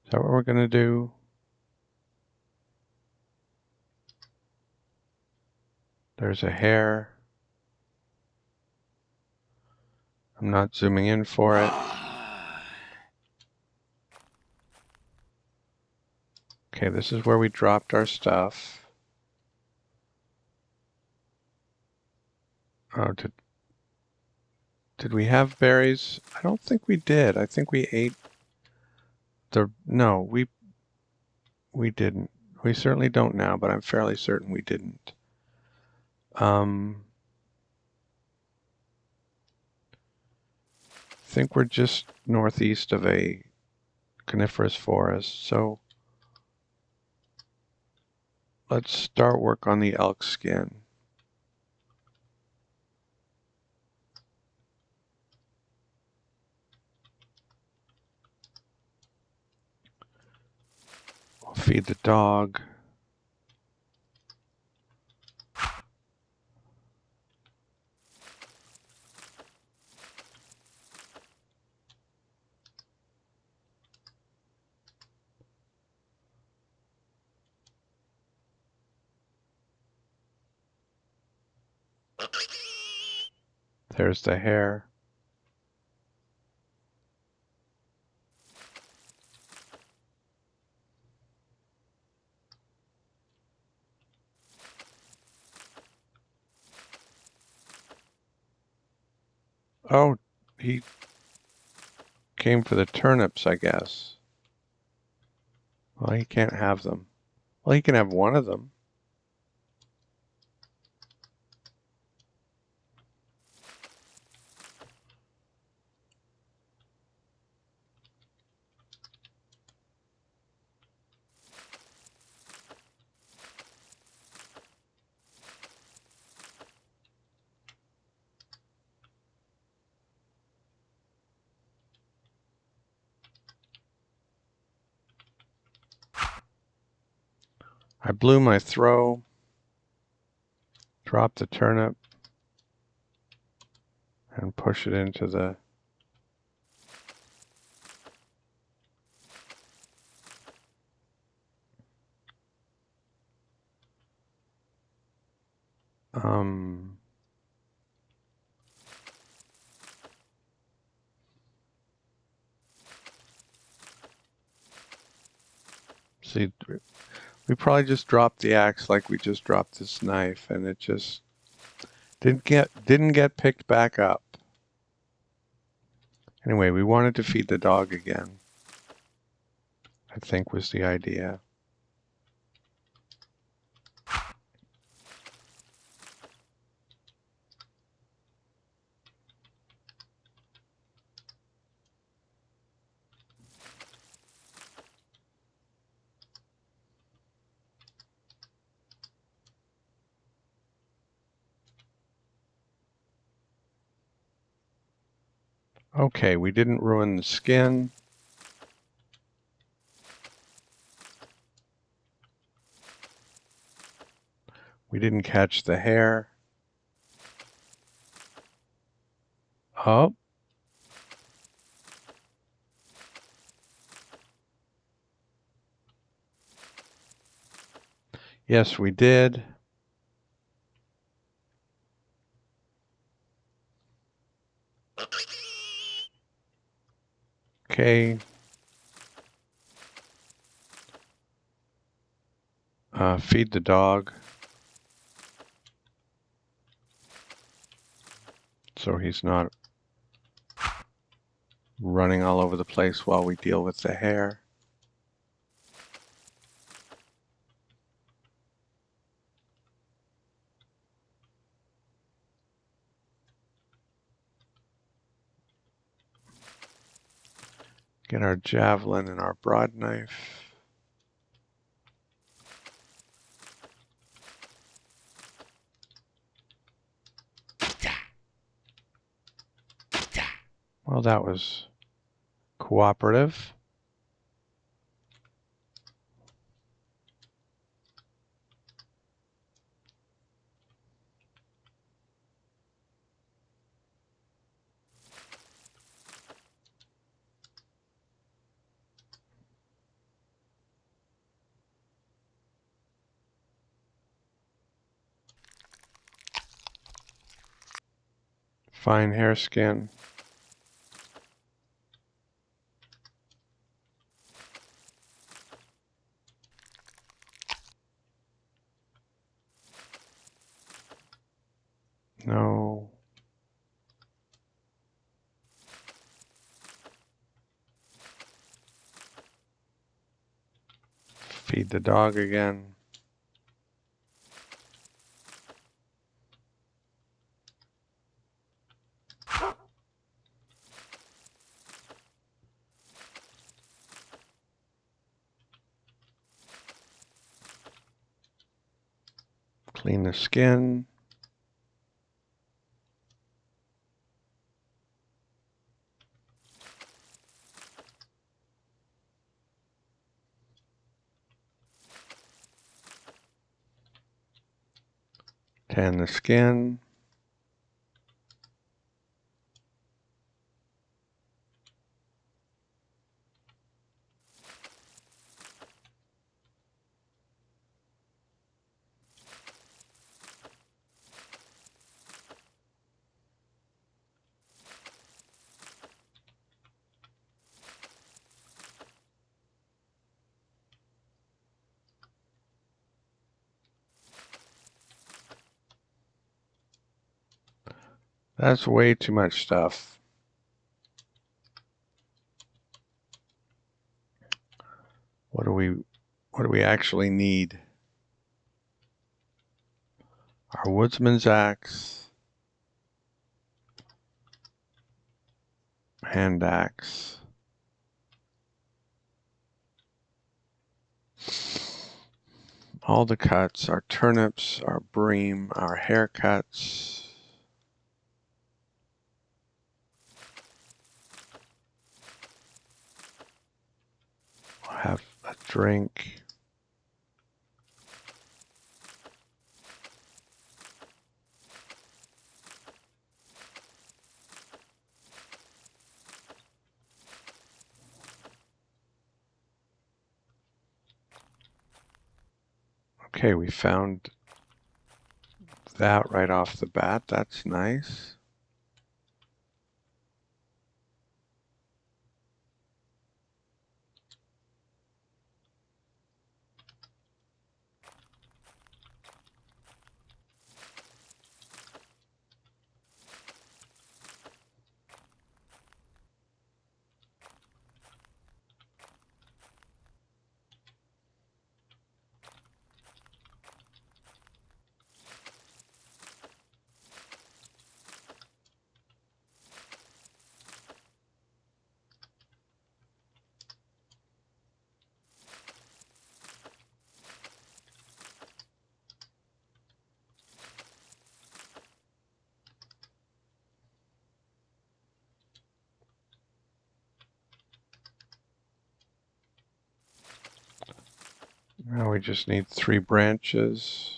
Is that what we're gonna do? There's a hair. I'm not zooming in for it. Okay, this is where we dropped our stuff. Oh, did we have berries? I don't think we did. I think we ate no, we didn't. We certainly don't now, but I'm fairly certain we didn't. I think we're just northeast of a coniferous forest, so let's start work on the elk skin. We'll feed the dog. There's the hair. Oh, he came for the turnips, I guess. Well, he can't have them. Well, he can have one of them. I blew my throw, drop the turnip, and push it into the... see, we probably just dropped the axe like we just dropped this knife, and it just didn't get picked back up. Anyway, we wanted to feed the dog again, I think was the idea. Okay, we didn't ruin the skin. We didn't catch the hair. Oh. Yes, we did. Okay. Feed the dog so he's not running all over the place while we deal with the hair. Get our javelin and our broad knife. Well, that was cooperative. Fine hair skin. No. Feed the dog again. Clean the skin. Tan the skin. That's way too much stuff. What do we actually need? Our woodsman's axe, hand axe. All the cuts, our turnips, our bream, our haircuts. We'll have a drink. Okay, we found that right off the bat. That's nice. Now we just need 3 branches.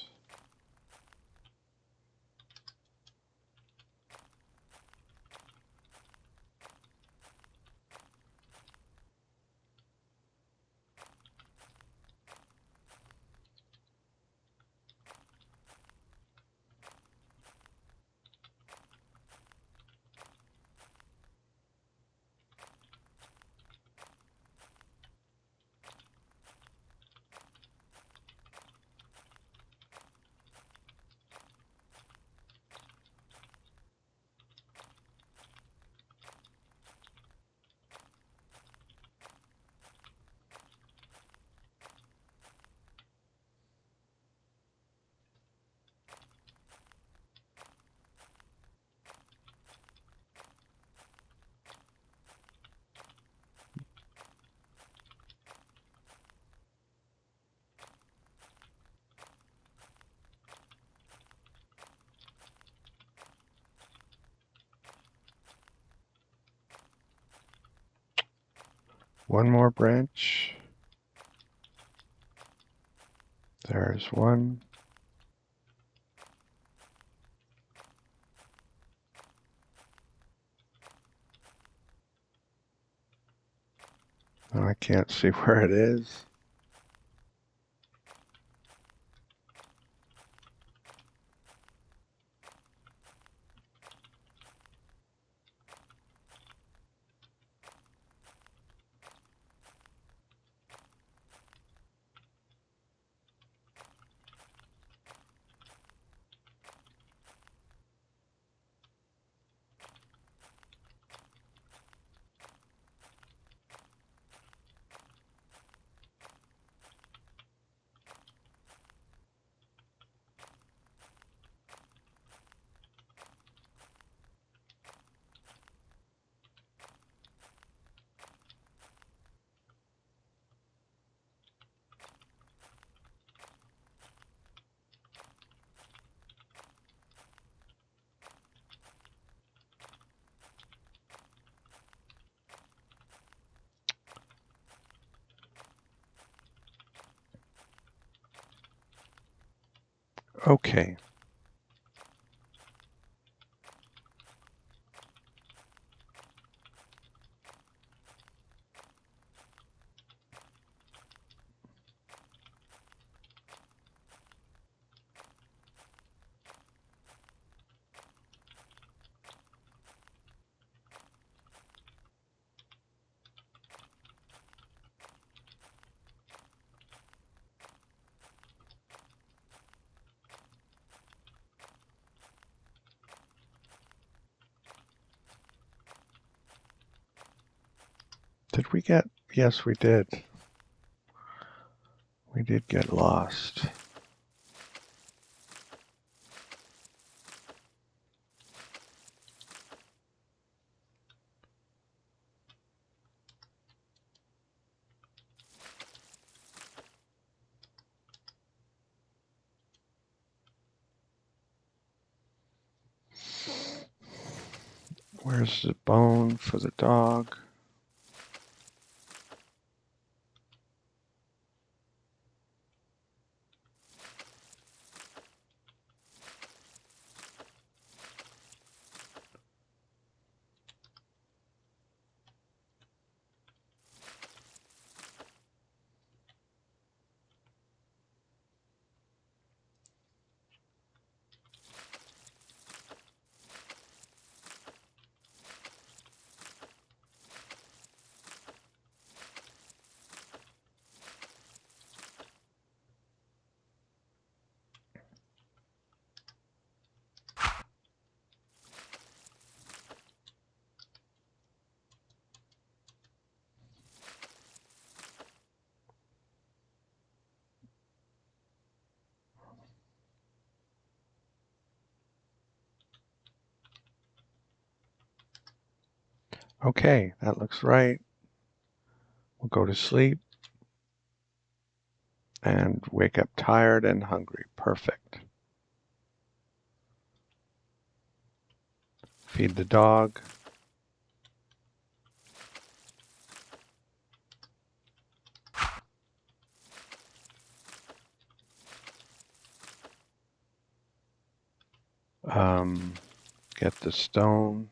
One more branch. There's one. Oh, I can't see where it is. Okay. Did we get? Yes, we did. We did get lost. Where's the bone for the dog? Okay, that looks right. We'll go to sleep and wake up tired and hungry. Perfect. Feed the dog. Get the stone.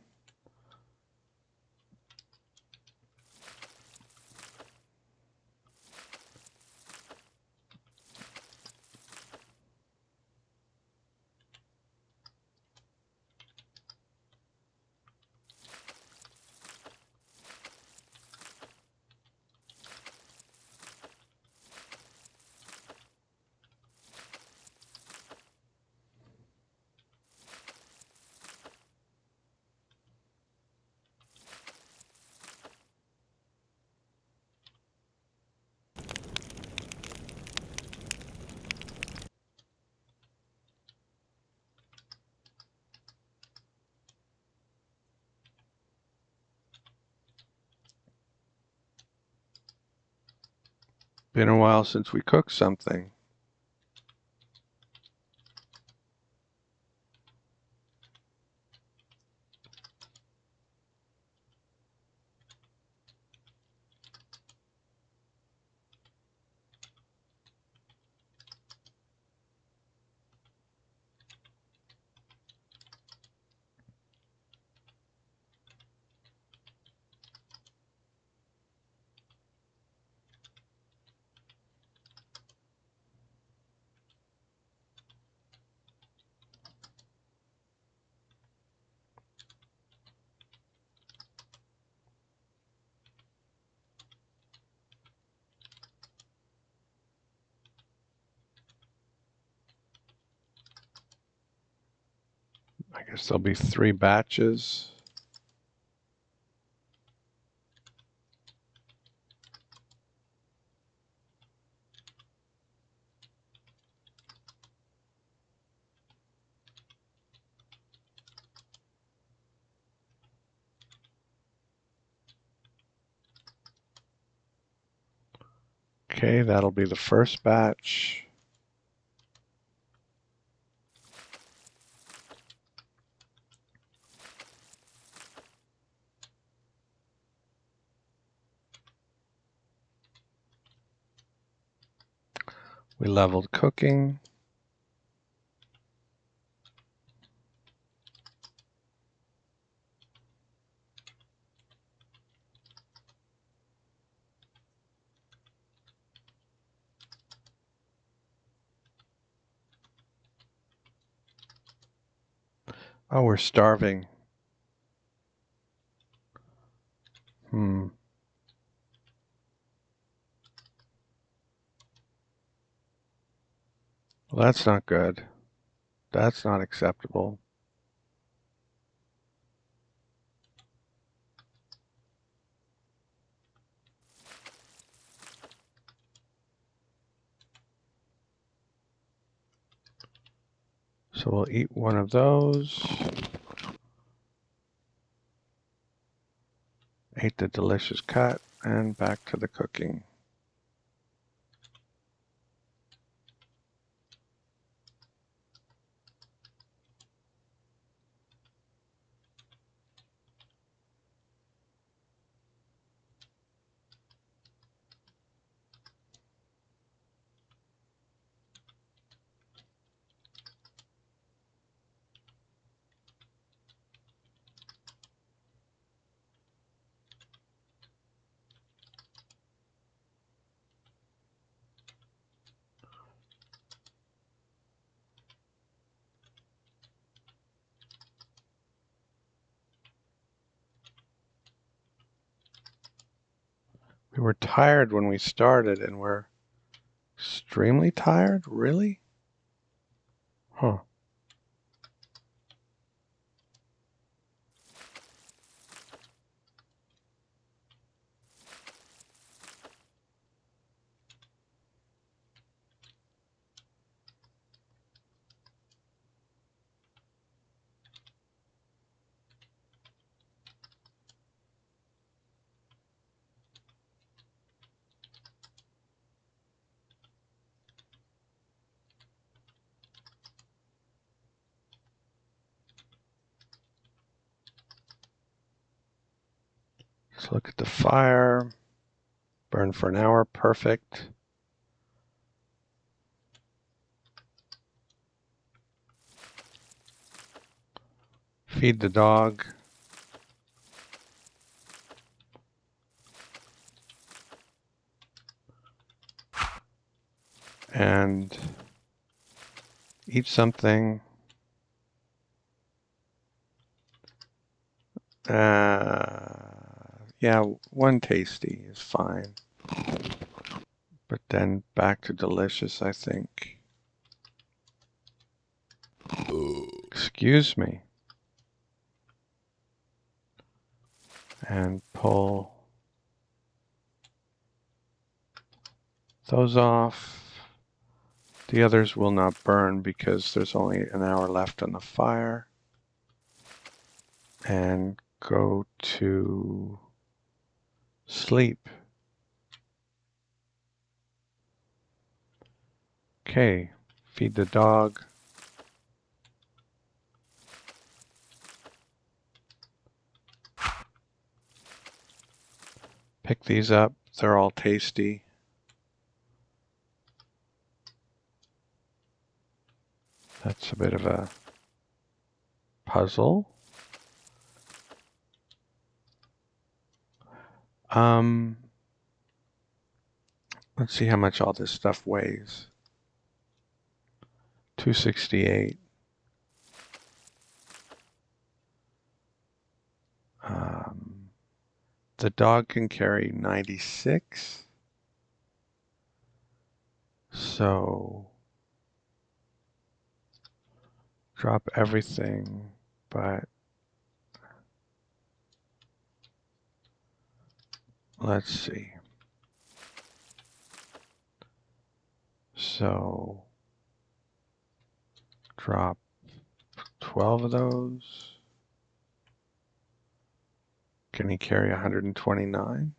Been a while since we cooked something. I guess there'll be 3 batches. Okay, that'll be the first batch. We leveled cooking. Oh, we're starving. Well, that's not good. That's not acceptable. So we'll eat one of those. Ate the delicious cut, and back to the cooking. We were tired when we started, and we're extremely tired? Really? Huh. Let's look at the fire. Burn for an hour. Perfect. Feed the dog. And eat something. Yeah, one tasty is fine. But then back to delicious, I think. Excuse me. And pull those off. The others will not burn because there's only an hour left on the fire. And go to sleep. Okay, feed the dog. Pick these up. They're all tasty. That's a bit of a puzzle. Let's see how much all this stuff weighs. 268. The dog can carry 96. So drop everything, but let's see. So drop 12 of those. Can he carry 129?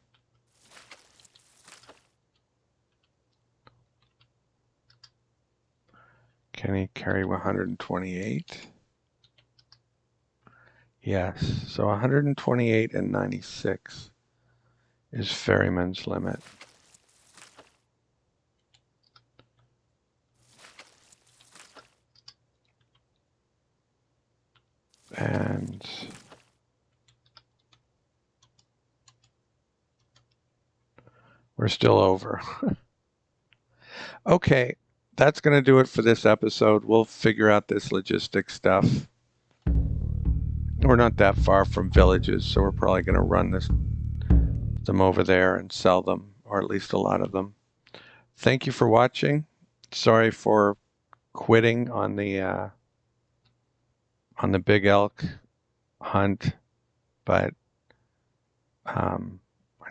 Can he carry 128? Yes, so 128 and 96 is Ferryman's limit. And we're still over. Okay, that's going to do it for this episode. We'll figure out this logistics stuff. We're not that far from villages, so we're probably going to run them over there and sell them, or at least a lot of them. Thank you for watching. Sorry for quitting on the big elk hunt, but I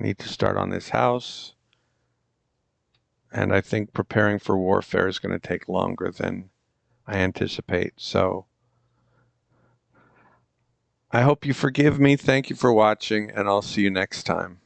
need to start on this house, and I think preparing for warfare is going to take longer than I anticipate. So I hope you forgive me. Thank you for watching, and I'll see you next time.